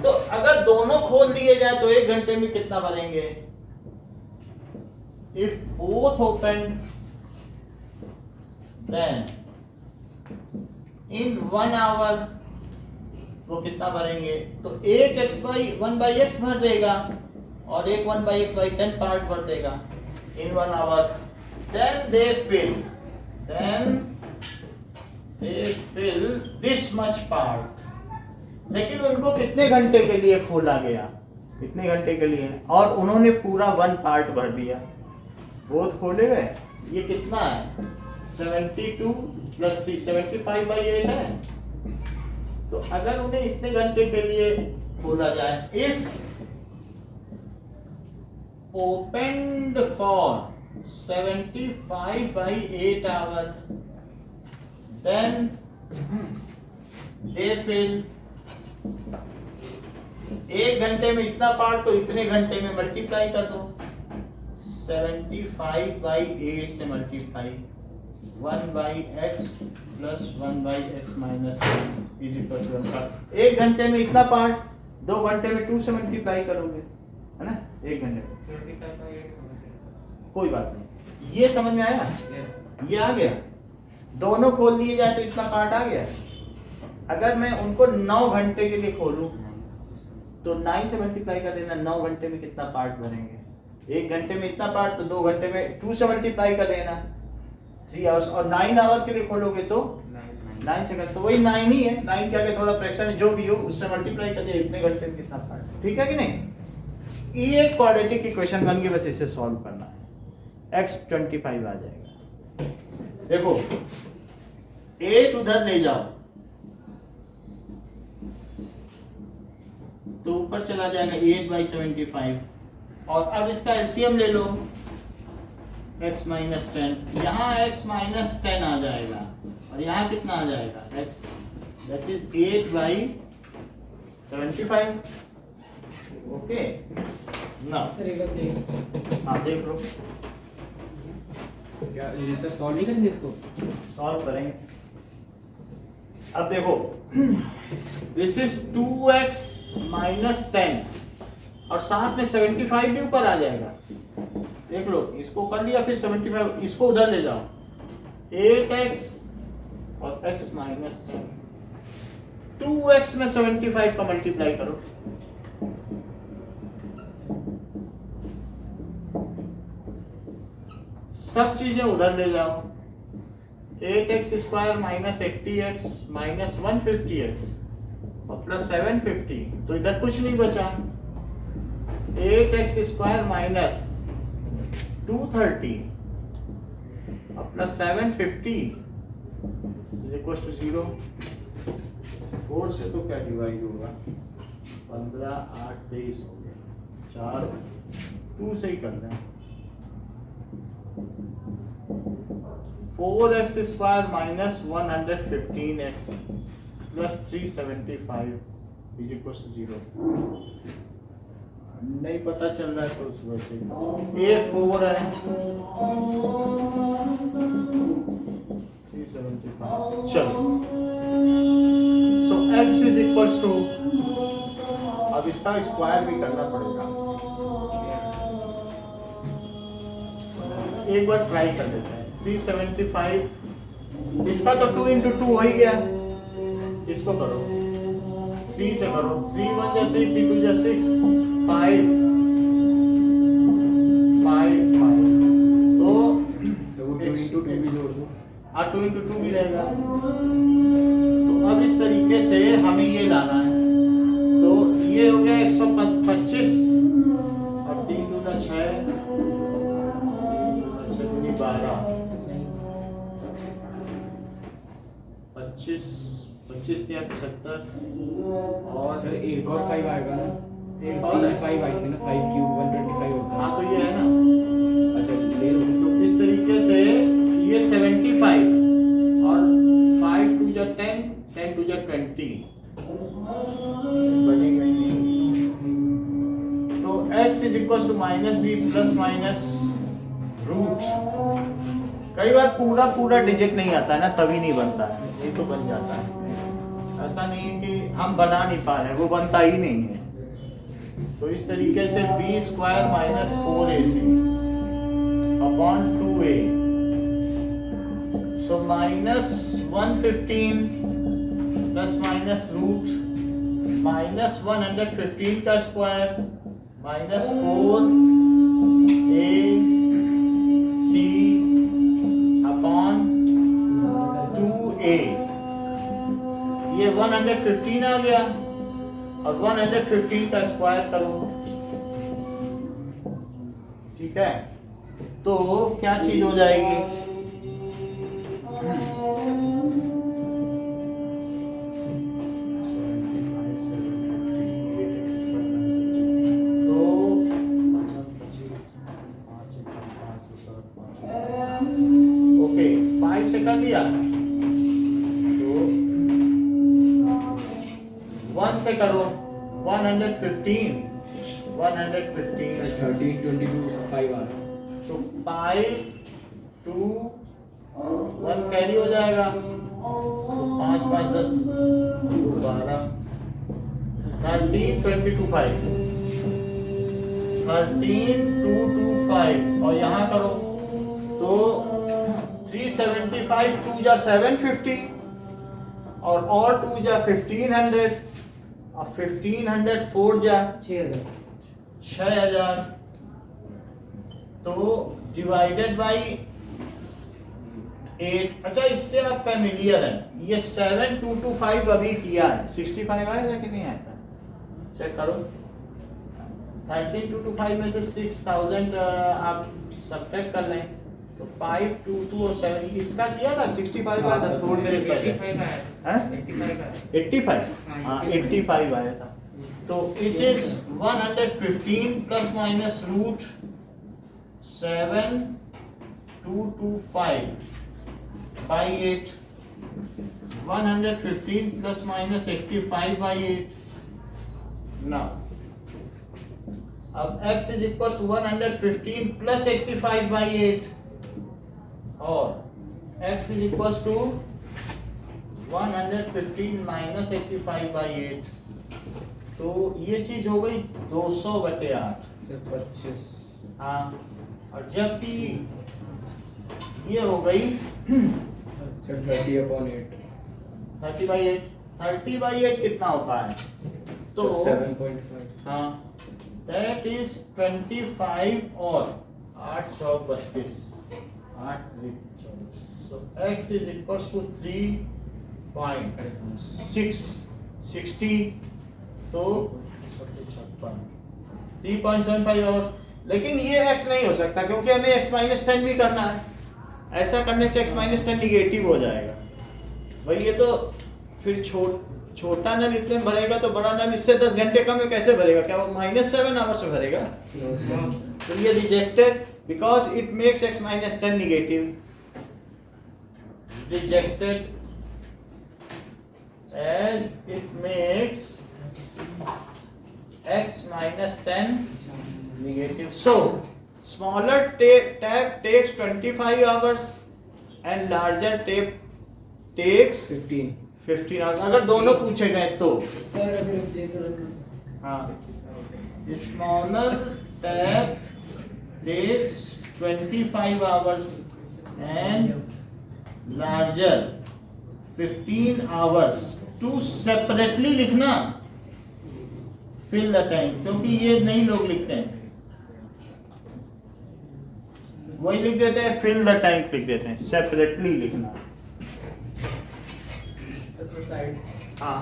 तो अगर दोनों खोल दिए जाए तो 1 घंटे में कितना भरेंगे? if both opened, then in 1 hour वो कितना भरेंगे? तो एक x by 1/x भर देगा और एक 1/x/10 पार्ट भर देगा in 1 hour. Then they fill this much part. लेकिन उनको कितने घंटे के लिए खोला गया? कितने घंटे के लिए? और उन्होंने पूरा 1 पार्ट भर दिया. बोथ खोले गए. ये कितना है? 72 + 3 75/8 है. तो अगर उन्हें इतने घंटे के लिए खोला जाए, if opened for 75/8 hour, then they fill. एक घंटे में इतना पार्ट, तो इतने घंटे में मल्टीप्लाई कर दो. 75/8 से मल्टीप्लाई 1/x + 1/x - 1 = 1. एक घंटे में इतना पार्ट, 2 घंटे में 2 से मल्टीप्लाई करोगे, है ना? एक घंटे में 75/8 कोई बात नहीं. ये समझ में आया? ये आ गया. दोनों खोल दिए जाए तो इतना पार्ट आ गया. अगर मैं उनको 9 घंटे के लिए खोलूं तो 9 से मल्टीप्लाई कर देना. 9 घंटे में कितना पार्ट भरेंगे? एक घंटे में इतना पार्ट, तो 2 घंटे में 2 से मल्टीप्लाई कर देना 3 आवर्स. और 9 आवर के लिए खोलोगे तो 9 से कर, तो वही 9 ही है. 9 के आगे थोड़ा फ्रैक्शन है, जो भी हो उससे मल्टीप्लाई कर दिया. इतने घंटे में कितना पार्ट? ठीक है कि नहीं? ये क्वाड्रेटिक इक्वेशन बन गई. बस इसे सॉल्व करना है. x 25 आ जाएगा. देखो 8 उधर ले जाओ तो ऊपर चला जाएगा 8/75. और अब इसका एलसीएम ले लो, x - 10. यहाँ x - 10 आ जाएगा और यहाँ कितना आ जाएगा? x, that is 8/75. ओके ना? सर एक बार देख, हाँ देख लो. क्या सर सॉल्व नहीं करेंगे इसको? सॉल्व करेंगे. अब देखो दिस इज 2x - 10 और साथ में 75 भी ऊपर आ जाएगा. देख लो, इसको कर लिया, फिर 75 इसको उधर ले जाओ. 8x और x - 10. 2x में 75 का मल्टीप्लाई करो. सब चीजें उधर ले जाओ. 8x² - 80x - 150x और +750. तो इधर कुछ नहीं बचा. 8x² - 230 और +750 = 0. 4 से तो क्या डिवाइड होगा? 15 8 23 हो गया. 4 2 से ही कर दें. 4x² - 115x + 375 = 0. नहीं पता चल रहा है तो उस वजह से ये 4 है. 375. चलो, सो x = अब इसका स्क्वायर भी करना पड़ेगा. एक बार ट्राई कर लेते हैं. 375, इसका तो 2 × 2 हो ही गया. इसको करो 3 से करो. 3 × 1 = 3, 3 × 2 = 6, 5 5 5. तो वो 2 × 2 भी जोड़ दो. हाँ 2 × 2 भी रहेगा. तो अब इस तरीके से हमें ये लाना है. तो ये हो गया 125 और 3 × 2 = 6, 12, 25 25 × 75 और सर एक और 5 आएगा ना? एक और 3 5 आएंगे ना. 5 क्यूब 125 होता है. हाँ तो ये है ना. अच्छा ले लो. तो इस तरीके से ये 75 और 5 × 2 = 10, 10 × 2 = 20 बनेगा ही नहीं. तो x = -b ±√ कई बार पूरा डिजिट नहीं आता है ना, तभी नहीं बनता है. ये तो बन जाता है. ऐसा नहीं है कि हम बना नहीं पा रहे हैं, वो बनता ही नहीं है. तो इस तरीके से b² - 4ac upon 2a. So minus 115 plus minus root minus 115 का square minus 4ac upon 2a. ये 115 आ गया और 115 का स्क्वायर करो, ठीक है, तो क्या चीज हो जाएगी? ओके 5 से कर दिया, तो 1 से करो 115 13, 22, 5 आ रहा है। तो 5 2 1 कैरी हो जाएगा, तो 5 5 10 12 13 22 5 13 2 2 5 और यहाँ करो तो 375 2 जा 750 और 2 जा 1500 और 1500 4 जा 6000 तो डिवाइडेड बाई 8। अच्छा इससे आप फैमिलियर हैं, ये 7225 अभी किया है, 65 आया कि नहीं आया? चेक करो 13225 में से 6000 आप सब्ट्रैक्ट कर लें तो 522 और 7 इसका किया था 65 आया था थोड़ी देर पहले, 85 हाँ 85 आया था। तो it is 115 plus minus root 7225 by 8 115 plus minus 85 by 8। now अब x is equal to 115 plus 85 by 8 और x is equal to 115 minus 85 by 8, तो ये चीज हो गई 200/8। 25। हाँ, और जबकि ये हो गई 30/8 30/8। 30/8 कितना होता है? तो 7.5। हाँ दैट इज 25 और 8 चौक 32 8 3 24। सो x इज इक्वल्स टू 3.60 तो 3.75 आवर्स। लेकिन ये x नहीं हो सकता क्योंकि हमें x-10 भी करना है, ऐसा करने से x-10 निगेटिव हो जाएगा भाई। ये तो फिर छोटा नल इतने भरेगा तो बड़ा नल इससे 10 घंटे कम में कैसे भरेगा? क्या वो -7 आवर्स में भरेगा? तो ये rejected because it makes x-10 negative, rejected as it makes x-10 negative. So smaller tab takes 25 hours and larger tab takes 15 hours। अगर दोनों पूछे गए तो सर अगर जे तो रखना। हाँ, smaller tab takes 25 hours and larger 15 hours to separately लिखना fill the tank, क्योंकि ये नहीं लोग लिखते हैं, वही लिख देते हैं fill the tank लिख देते हैं, separately लिखना। हाँ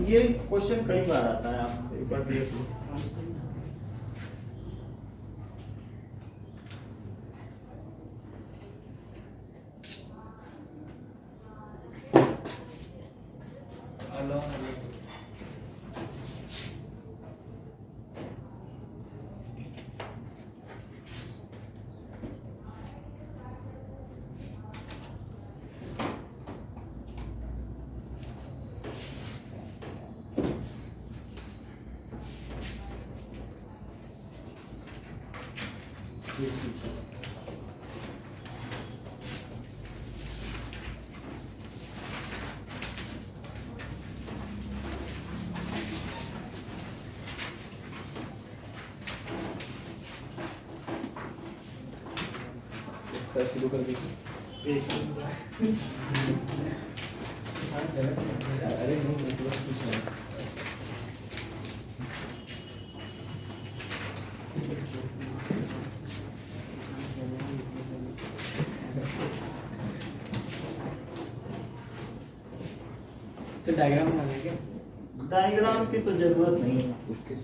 ये क्वेश्चन कई बार आता है, आप एक बार देख लो। सर शुरू कर दीजिए। अरे नहीं मतलब कुछ नहीं। तो डायग्राम बना लेंगे। डायग्राम की तो जरूरत नहीं है। उसके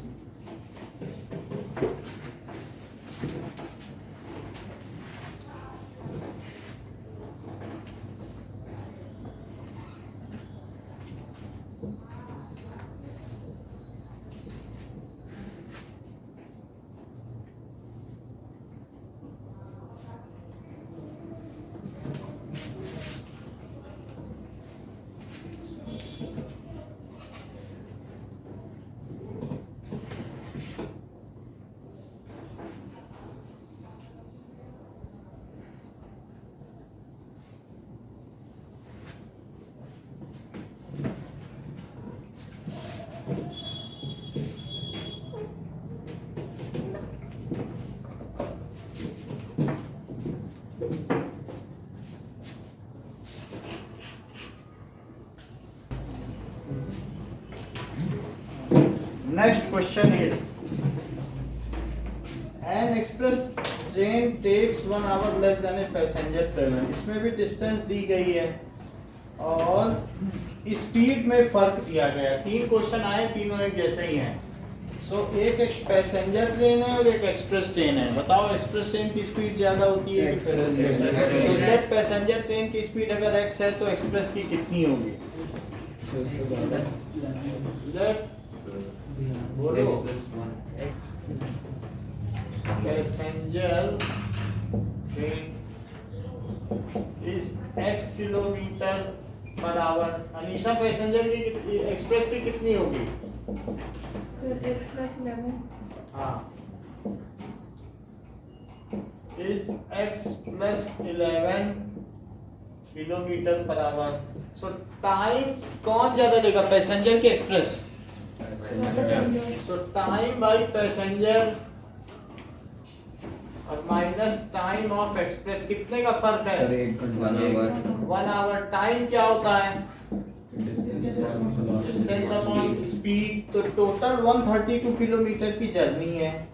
Next question is, an express train takes 1 hour less than a passenger travel. इसमें भी डिस्टेंस दी गई है और स्पीड में फर्क दिया गया। 3 क्वेश्चन आए, तीनों एक जैसे ही हैं। सो एक पैसेंजर ट्रेन है और एक एक्सप्रेस ट्रेन है। बताओ एक्सप्रेस ट्रेन की स्पीड ज्यादा होती है कि पैसेंजर ट्रेन? तो जब पैसेंजर ट्रेन की स्पीड अगर x है तो एक्सप्रेस की कितनी होगी? Let बोलो। Passenger train is x kilometre per our. Anisha passenger की कितनी, एक्सप्रेस की कितनी होगी? सर x plus 11 हाँ, is x plus 11 kilometre per our. So time कौन ज्यादा लेगा, पैसेंजर की express? So time by passenger और माइनस टाइम ऑफ एक्सप्रेस, कितने का फर्क है? सर 1 घंटा 1 आवर। टाइम क्या होता है? Distance upon speed. तो टोटल 132 किलोमीटर की जर्नी है।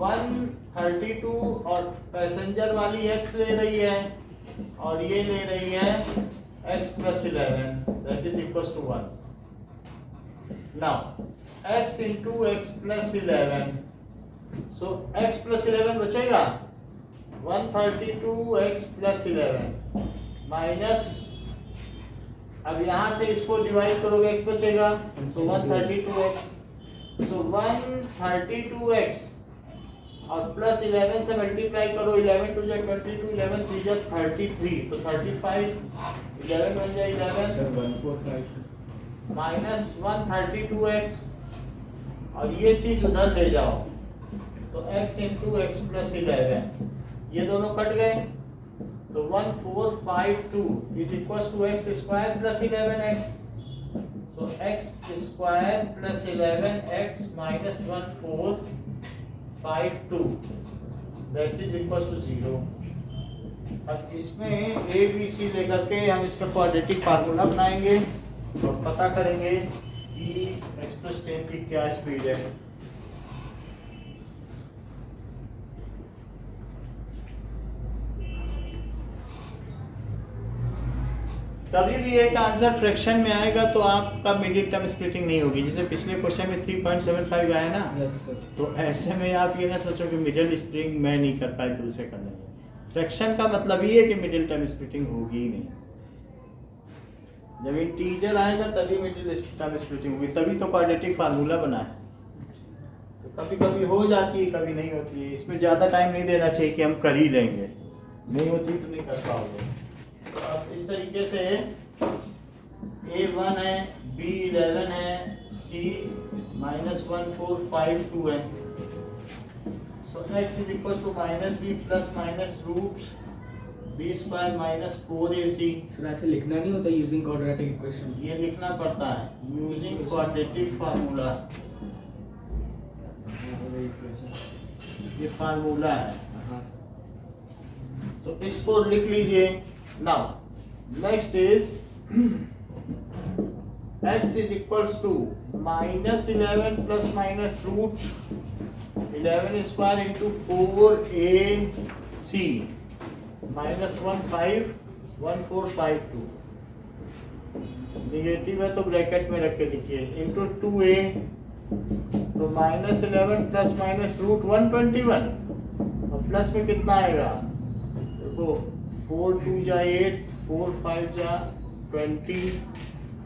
132 और पैसेंजर वाली x ले रही है और ये ले रही है x plus 11, that is equals to 1. Now x into x plus 11, so x plus 11 बचेगा 132x plus 11 माइनस, अब यहाँ से इसको डिवाइड करोगे x बचेगा, so 132x, so 132x और प्लस 11 से मल्टीप्लाई करो, 11 टू जा 22, 11 3 जा 33, तो 35, 11 बन जाए 11 सर 145 माइनस 132x और ये चीज उधर ले जाओ तो x इंटू एक्स प्लस 11, ये दोनों कट गए तो 1452 is equal to x square plus 11x, so x square plus 11x minus 1452 that is equal to 0। अब इसमें ए बी सी लेकर के हम इसका क्वाड्रेटिक फार्मूला बनाएंगे और पता करेंगे कि एक्सप्रेस ट्रेन की क्या स्पीड है। कभी भी एक आंसर फ्रैक्शन में आएगा तो आपका मिडिल टर्म स्प्लिटिंग नहीं होगी, जैसे पिछले क्वेश्चन में 3.75 आया ना, यस सर। तो ऐसे में आप ये ना सोचो कि मिडिल स्प्लिटिंग मैं नहीं कर पाई दूसरे कर लेंगे। फ्रैक्शन का मतलब ये है कि मिडिल टर्म स्प्लिटिंग होगी ही नहीं। जब इंटीजर आएगा तभी मिडिल टर्म स्प्लिटिंग होगी, तभी तो क्वाड्रेटिक फार्मूला बना है। तो कभी कभी हो जाती है, कभी नहीं होती है। इसमें ज़्यादा टाइम नहीं देना चाहिए कि हम कर ही लेंगे, नहीं होती तो नहीं कर पाओगे। तो अब इस तरीके से A1 है, B11 है, C माइनस 1452 है, so x is equal to minus b plus minus root b square minus 4ac। Sir ऐसे लिखना नहीं होता यूजिंग क्वाड्रेटिक इक्वेशन? ये लिखना पड़ता है यूजिंग क्वाड्रेटिक फार्मूला, ये फार्मूला है। हाँ सर। तो इसको लिख लीजिए। Now next is x is equals to minus 11 plus minus root 11 square into 4ac minus 1452 negative है तो ब्रैकेट में रख के लिखिए इंटू 2a तो माइनस 11 प्लस माइनस रूट 121 और प्लस में कितना आएगा देखो 4 2 जा 8 4 5 जा 20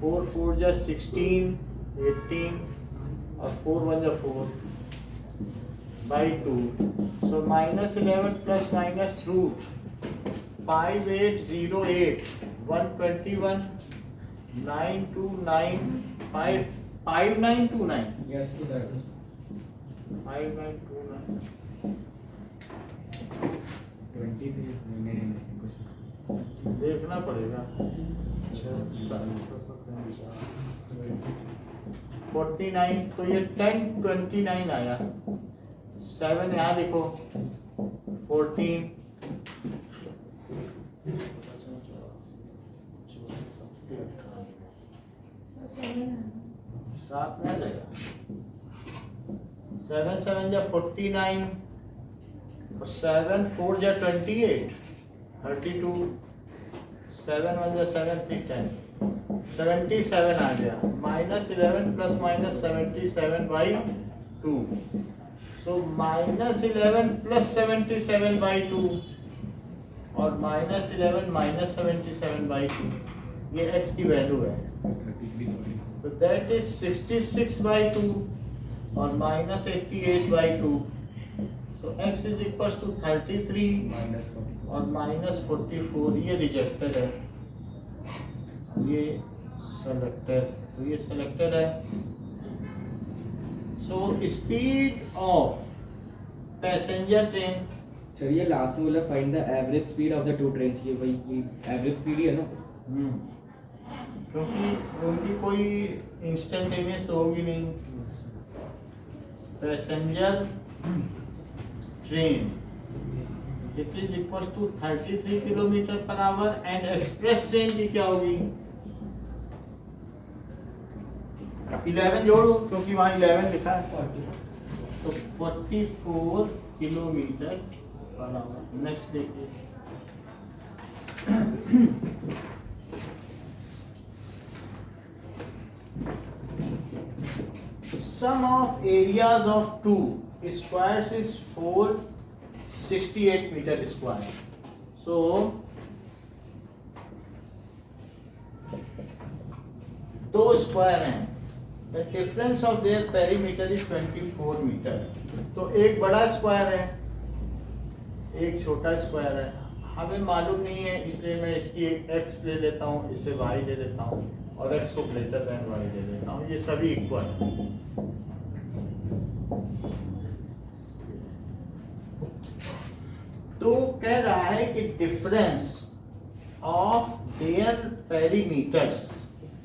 4 4 जा 16 18 और 4 1 जा 4 by 2 so minus 11 plus minus root 5808 121 929 5929 Yes, sir. 5929 23 नहीं देखना पड़ेगा 49 तो ये 1029 आया 7 यहाँ लिखो 14 सात में आ जाएगा 7 7 जा 49 और 7 4 जा 28 32 7 1 जा 7 3 10 77 आ गया minus 11 plus minus 77 by 2 so minus 11 plus 77 by 2 और माइनस 11 माइनस 77 बाई 2 ये x की वैल्यू है 33 तो दैट इज 66 बाई 2 और माइनस 88 बाई 2 तो x is equal to 33 minus 44 और माइनस 44 ये रिजेक्टेड है ये सेलेक्टेड तो ये सेलेक्टेड है सो स्पीड ऑफ पैसेंजर ट्रेन चलिए लास्ट में बोला find the average speed of the two trains ये वही एवरेज स्पीड ही है ना क्योंकि उनकी कोई इंस्टेंटेनियस तो होगी नहीं passenger train it is equal to 33 kilometre per hour and express train की क्या होगी 11 जोड़ो क्योंकि वहाँ 11 लिखा है तो 44 किलोमीटर पर आवर नेक्स्ट देखिए sum of areas of two squares is 468 meter square so दो स्क्वायर हैं the difference of their perimeter is 24 meter तो एक बड़ा स्क्वायर है एक छोटा स्क्वायर है हमें मालूम नहीं है इसलिए मैं इसकी एक x ले लेता हूँ इसे y ले लेता हूँ और x को ग्रेटर देन y ले लेता हूँ ये सभी इक्वल है तो कह रहा है कि डिफरेंस ऑफ देयर पेरीमीटर्स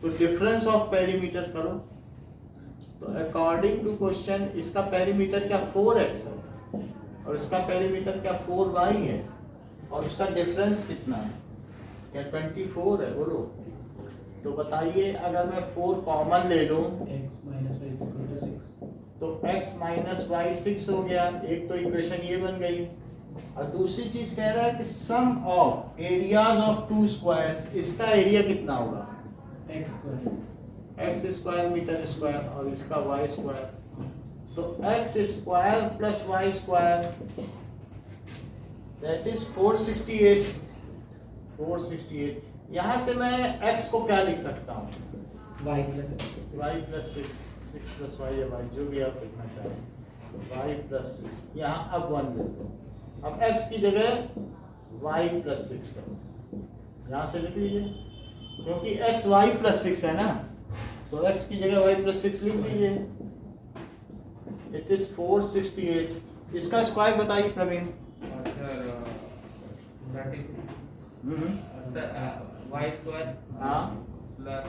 तो डिफरेंस ऑफ पेरीमीटर्स करो तो अकॉर्डिंग टू क्वेश्चन इसका पेरीमीटर क्या 4x है और इसका पेरीमीटर क्या 4y है और उसका डिफरेंस कितना है क्या 24 है बोलो तो बताइए अगर मैं 4 कॉमन ले लूं x minus y is equal to 6 तो x माइनस वाई 6 हो गया एक तो इक्वेशन ये बन गई और दूसरी चीज कह रहा है कि sum of areas of two squares इसका एरिया कितना होगा x square x square metre square और इसका y स्क्वायर तो x square plus y square that is 468 यहाँ से मैं x को क्या लिख सकता हूँ y plus y plus 6 plus y या y जो भी आप लिखना चाहें y प्लस 6 यहाँ अब 1 ले दो अब x की जगह y प्लस 6 करो यहाँ से लिख लीजिए क्योंकि x y प्लस 6 है ना तो x की जगह y प्लस 6 लिख दीजिए इट इज 468 इसका स्क्वायर बताइए प्रवीण सर वाई स्क्वायर हाँ प्लस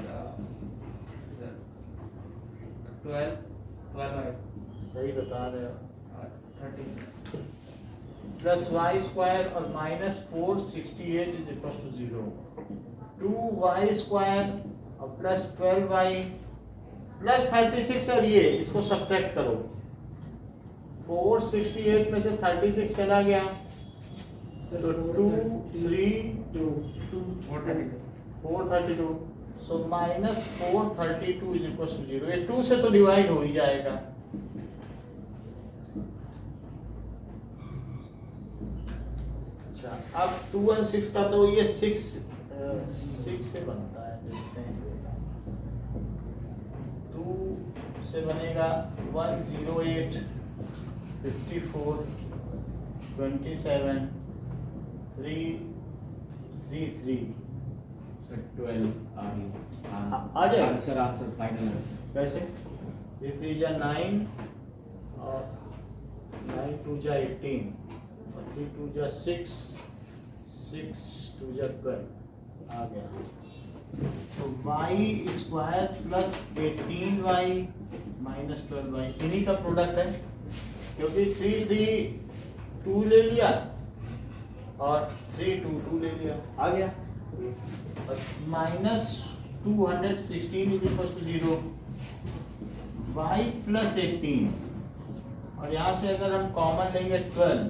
12 सही बता रहे हो 30 प्लस वाई स्क्वायर और minus 468 is equal to 0। 2y square और प्लस 12y प्लस 36 और ये इसको सब्ट्रैक्ट करो। 468 में से 36 चला गया तो 432 so minus 432 is equal to 0। ये 2 से तो डिवाइड हो ही जाएगा। अच्छा अब 2 और 6 का तो ये 6 से बनता है, देखते हैं। 2 से बनेगा 108 54 27 333 सर 12 आ जाएगा। आंसर आंसर फाइनल आंसर कैसे? 3 जा 9 और 9 2 जा 18 और 3 2 जा 6 6 2 जा 12 आ गया। तो y square plus 18y minus 12y इन्हीं का प्रोडक्ट है, क्योंकि 3 3 2 ले लिया और 3 2 2 ले लिया, आ गया। और minus 216 is equal to 0। y plus 18 और यहाँ से अगर हम कॉमन लेंगे 12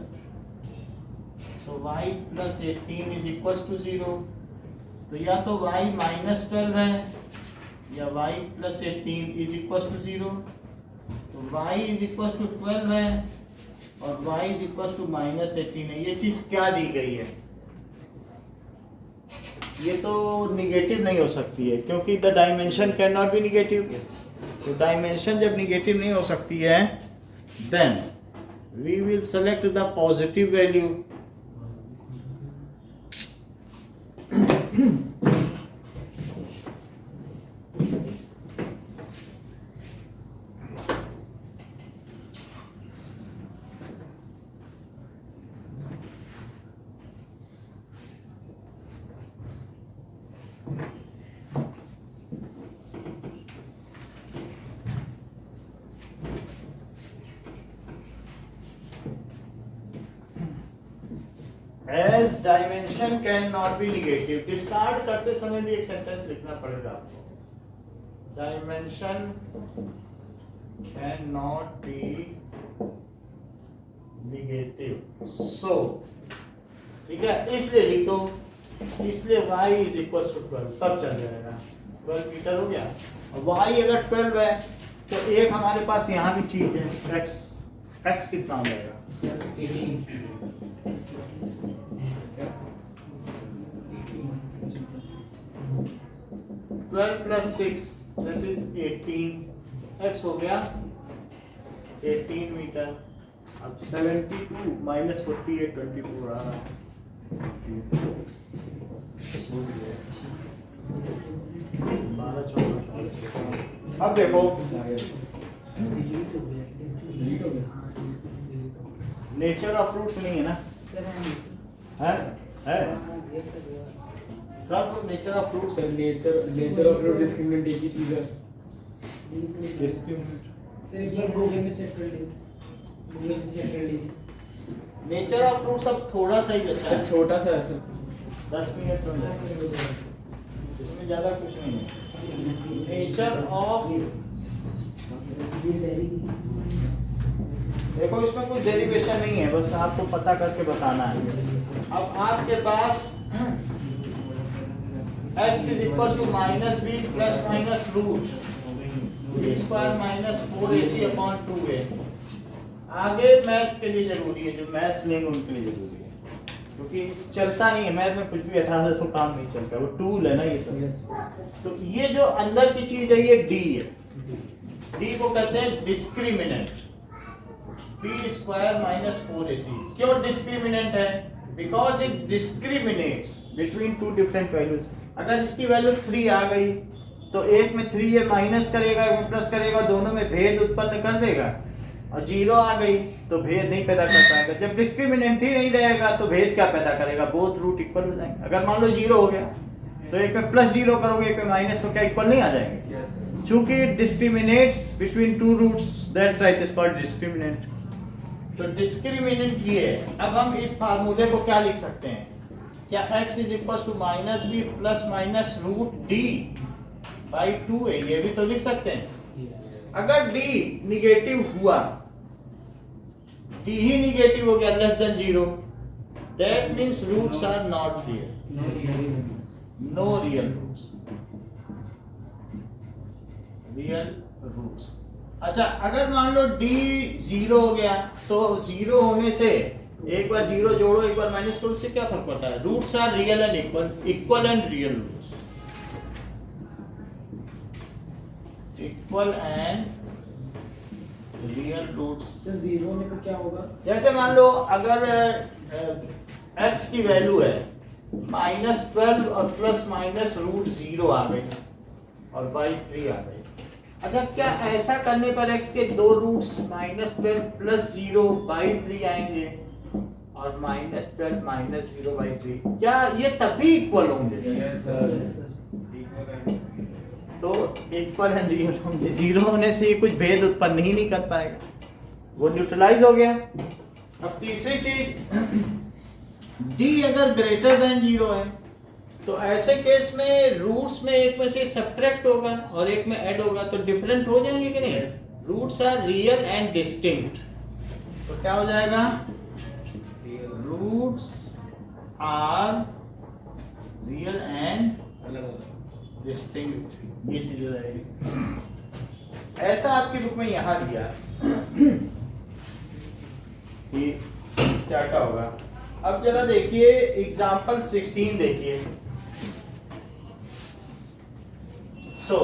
तो y plus 18 is equal to 0। तो या तो y माइनस 12 है या y plus 18 is equal to 0। तो y इज इक्वल टू 12 है और y is equal to minus 18 है। ये चीज़ क्या दी गई है? ये तो निगेटिव नहीं हो सकती है, क्योंकि the dimension can not be negative. तो डायमेंशन जब निगेटिव नहीं हो सकती है then we will select the positive value. As dimension cannot be negative, discard करते समय भी एक सेंटेंस लिखना पड़ेगा आपको। Dimension cannot be negative. So, ठीक है, इसलिए लिख दो, इसलिए y इज इक्वल टू 12, तब चल जाएगा। 12 मीटर हो गया। और y अगर 12 है तो एक हमारे पास यहाँ भी चीज है x। x कितना हो जाएगा? 12 plus 6 that is 18 x हो गया 18 मीटर। अब 72 minus 48 24 आ रहा है। अब देखो नेचर ऑफ फ्रूट्स नहीं है ना? है कब nature of fruits? Sir nature of fruit discriminant एक ही चीज है। डिस्क्रिमिनेंट सर एक बार गूगल में चेक कर लीजिए। नेचर ऑफ फ्रूट्स अब थोड़ा सा ही बचा है, छोटा सा है सर। 10 मिनट में इसमें ज़्यादा कुछ नहीं है। नेचर ऑफ, देखो इसमें कोई डेरिवेशन नहीं है, बस आपको पता करके बताना है। अब आपके पास x is equal to minus b plus minus root b square minus 4ac upon 2a। आगे मैथ्स के लिए जरूरी है, जो मैथ्स लेंगे उनके लिए जरूरी है, क्योंकि चलता नहीं है मैथ में, कुछ भी हटा दे तो काम नहीं चलता, वो टूल है ना ये सब। तो ये जो अंदर की चीज है ये d है। d को कहते हैं discriminant. B square minus 4ac क्यों डिस्क्रिमिनेंट है? Because it discriminates between to different values. अगर इसकी वैल्यू 3 आ गई तो एक में 3 ये माइनस करेगा, एक में प्लस करेगा, दोनों में भेद उत्पन्न कर देगा। और 0 आ गई तो भेद नहीं पैदा कर पाएगा। जब डिस्क्रिमिनेंट ही नहीं रहेगा तो भेद क्या पैदा करेगा? बोथ रूट इक्वल हो जाएंगे। अगर मान लो 0 हो गया तो एक में प्लस 0 करोगे, एक में माइनस, तो क्या इक्वल नहीं आ जाएंगे? चूंकि discriminates between two roots, that's right is called discriminant. तो डिस्क्रिमिनेंट ये है। अब हम इस फार्मूले को क्या लिख सकते हैं, क्या x is equal to minus b plus minus root d by 2 है, ये भी तो लिख सकते हैं। अगर d निगेटिव हुआ, d ही निगेटिव हो गया less than 0, that means roots are not real, no real roots, real roots. अच्छा, अगर मान लो d 0 हो गया, तो 0 होने से एक बार 0 जोड़ो एक बार माइनस करो, उससे क्या फर्क पड़ता है? Roots are real and equal, equal and real roots, equal and real roots. Sir zero होने पर क्या होगा? जैसे मान लो अगर x की वैल्यू है -12 और प्लस माइनस रूट 0 आ गई और बाई 3 आ गई। अच्छा, क्या ऐसा करने पर x के दो रूट्स -12 प्लस 0 बाई 3 आएंगे और -12 माइनस 0 बाई 3, क्या ये तभी इक्वल होंगे? तो इक्वल एंड रियल होंगे। 0 होने से ये कुछ भेद उत्पन्न ही नहीं कर पाएगा, वो न्यूट्रलाइज हो गया। अब तीसरी चीज, d अगर ग्रेटर देन 0 है तो ऐसे केस में रूट्स में एक में से सब्ट्रैक्ट होगा और एक में ऐड होगा, तो डिफरेंट हो जाएंगे कि नहीं? Roots are real and distinct, तो क्या हो जाएगा? Roots are real and distinct, ये चीज हो जाएगी। ऐसा आपकी बुक में यहां दिया कि क्या क्या होगा। अब जरा देखिए एग्जाम्पल 16 देखिए। सो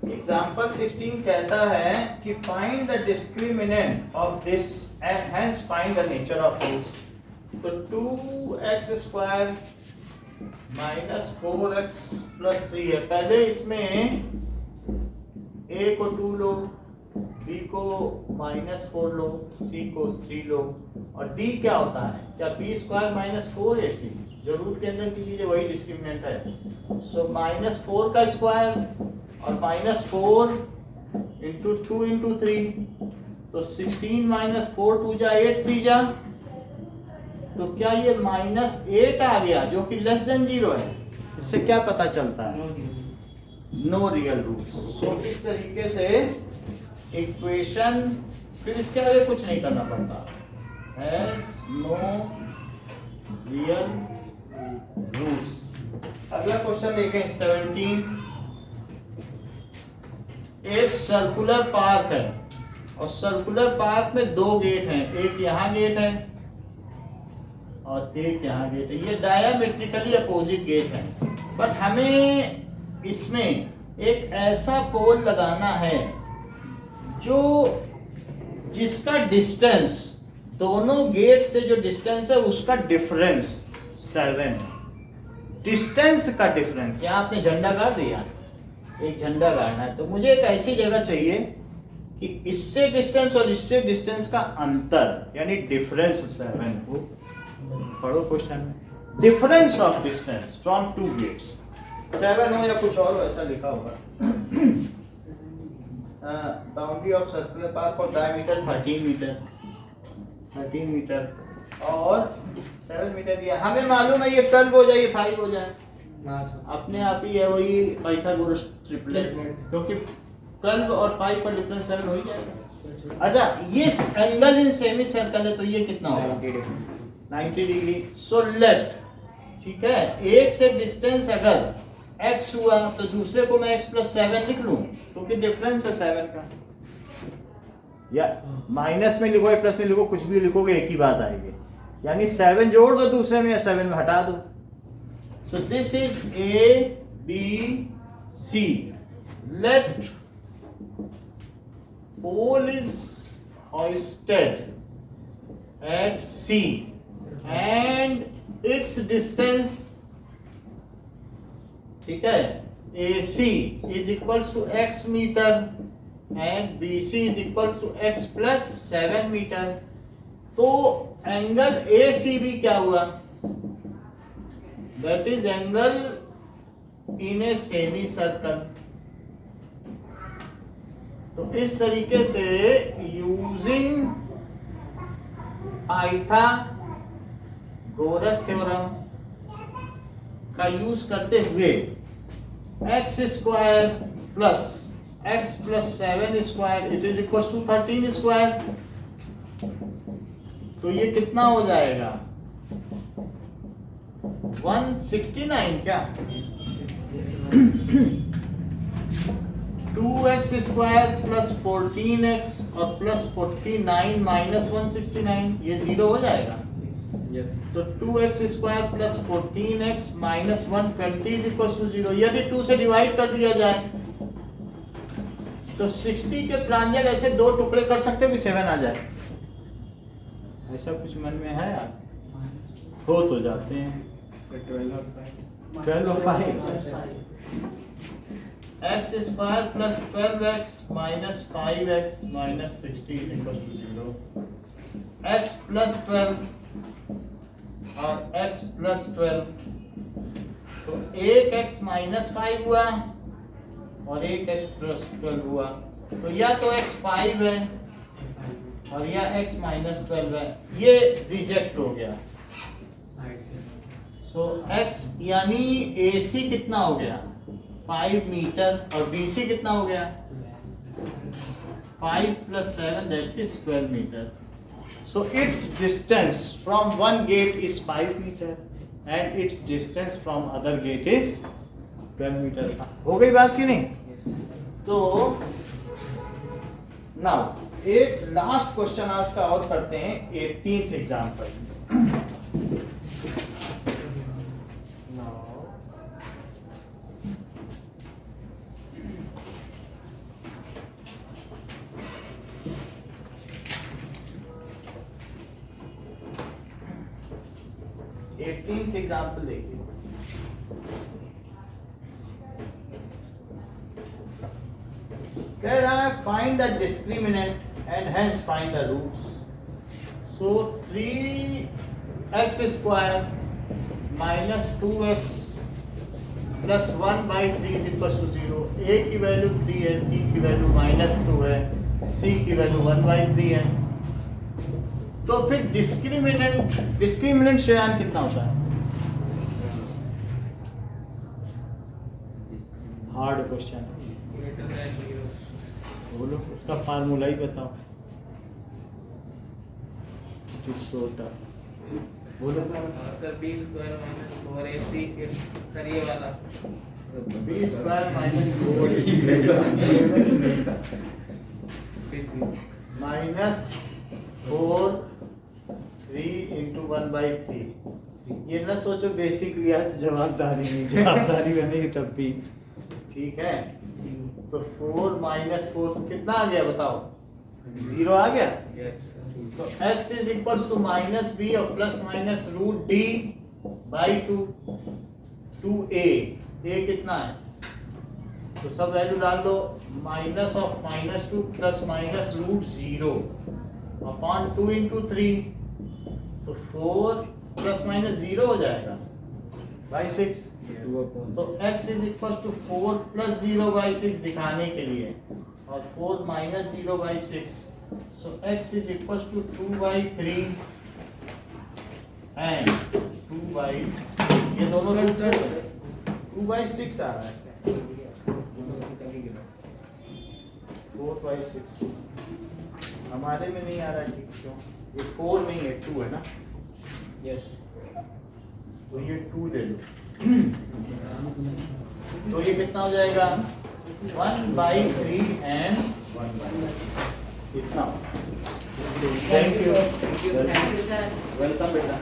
एग्जाम्पल 16 कहता है कि find the discriminant of this and hence find the nature of roots. तो 2x square minus 4x plus 3 है। पहले इसमें a को 2 लो, b को -4 लो, c को 3 लो, और d क्या होता है? क्या b स्क्वायर माइनस 4ac, जो रूट के अंदर की चीज है वही डिस्क्रिमिनेंट है। सो -4 का स्क्वायर और -4 इंटू 2 इंटू 3, तो 16 माइनस 4 2 जा 8 3 जा, तो क्या ये -8 आ गया जो कि लेस देन 0 है? इससे क्या पता चलता है? No real roots. तो इस तरीके से इक्वेशन, फिर इसके आगे कुछ नहीं करना पड़ता, हैज नो रियल रूट्स। अगला क्वेश्चन देखें 17। एक सर्कुलर पार्क है और सर्कुलर पार्क में 2 गेट हैं, एक यहाँ गेट है और एक यहाँ गेट है। ये डायमेट्रिकली अपोजिट गेट है, बट हमें इसमें एक ऐसा पोल लगाना है जो जिसका डिस्टेंस, दोनों गेट से जो डिस्टेंस है उसका डिफरेंस 7 है। डिस्टेंस का डिफरेंस, यहाँ आपने झंडा गाड़ दिया, एक झंडा गाड़ना है, तो मुझे एक ऐसी जगह चाहिए कि इससे डिस्टेंस और इससे डिस्टेंस का अंतर यानी डिफरेंस 7 हो। पढ़ो क्वेश्चन में, difference of distance from 2 gates 7 हो या कुछ और ऐसा लिखा होगा। बाउंड्री ऑफ सर्कुलर पार्क और डायमीटर 13 मीटर और 7 मीटर दिया। हमें मालूम है ये 12 हो जाए, ये 5 हो जाए, अपने आप ही है, वही पाइथागोरस ट्रिपलेट, क्योंकि 12 और 5 का डिफरेंस 7 हो ही जाएगा। अच्छा, ये एंगल इन सेमी सर्कल है, तो ये कितना होगा? 90 डिग्री। सो लेट, ठीक है, एक से डिस्टेंस अगर x हुआ तो दूसरे को मैं x प्लस 7 लिख लूं, क्योंकि डिफरेंस है 7 का। या माइनस में लिखो या प्लस में लिखो, कुछ भी लिखोगे एक ही बात आएगी, यानी 7 जोड़ दो दूसरे में या 7 में हटा दो। So this is a b c। Let pole is hoisted at c and its distance, ठीक है, AC is equals to x metre and BC is equals to x plus 7 metre. तो एंगल ACB क्या हुआ? That is angle in a semi circle. तो इस तरीके से using Pythagoras theorem का यूज करते हुए x square plus x plus 7 square it is equal to 13 square. तो ये कितना हो जाएगा 169 क्या 2x स्क्वायर प्लस 14x और प्लस 49 माइनस 169 ये 0 हो जाएगा। यस तो 2x square plus 14x minus 120 is equal to 0। यदि 2 से डिवाइड कर दिया जाए तो 60 के प्रांजल ऐसे दो टुकड़े कर सकते हो कि 7 आ जाए। ऐसा कुछ मन में है यार हो तो जाते हैं 12 और 5 x square plus 12x minus 5x minus 60 is equal to 0। x plus 12 और x प्लस 12 तो 1x माइनस 5 हुआ और 1x प्लस 12 हुआ। तो या तो x 5 है और या x माइनस 12 है, ये रिजेक्ट हो गया। सो x यानी AC कितना हो गया 5 मीटर और BC कितना हो गया 5 plus 7 that is 12 meter. So its distance from one gate is 5 meter and its distance from other gate is 12 meter. हो गई बात की नहीं? तो now एक लास्ट क्वेश्चन आज का और करते हैं 18th एग्जाम्पल। एग्जाम्पल देखिए। कह रहा है find the discriminant and hence find the roots. So 3x square minus 2x plus 1/3 is equal to 0। a की वैल्यू 3 है, b की वैल्यू -2 है, c की वैल्यू 1/3 है। तो फिर डिस्क्रिमिनेंट श्रेयांक कितना होता है? हार्ड क्वेश्चन बोलो, उसका फार्मूला ही बताओ। It is so tough. बोलो sir b square minus 4ac sir ये वाला b square minus 4 minus 4 3 into 1/3। ये ना सोचो बेसिक लिया तो जवाबदारी नहीं, जवाबदारी बनेगी तब भी ठीक है। तो 4 माइनस 4 कितना आ गया बताओ 0 आ गया। तो x is equal to minus b और plus minus root d by 2a। a कितना है तो सब वैल्यू डाल दो। Minus of -2 plus minus root 0 upon 2 into 3 तो 4 प्लस माइनस 0 हो जाएगा बाई 6। तो x is equal to 4 plus 0/6 दिखाने के लिए और 4 minus 0/6। So x is equal to 2/3 and 2/, ये दोनों 2/6 आ रहा है 4/6 हमारे में नहीं आ रहा है। ठीक क्यों? ये 4 नहीं है 2 है ना। यस तो ये 2 ले लो। तो ये कितना हो जाएगा 1/3 एंड 1/3 इतना। थैंक यू सर वेलकम बेटा।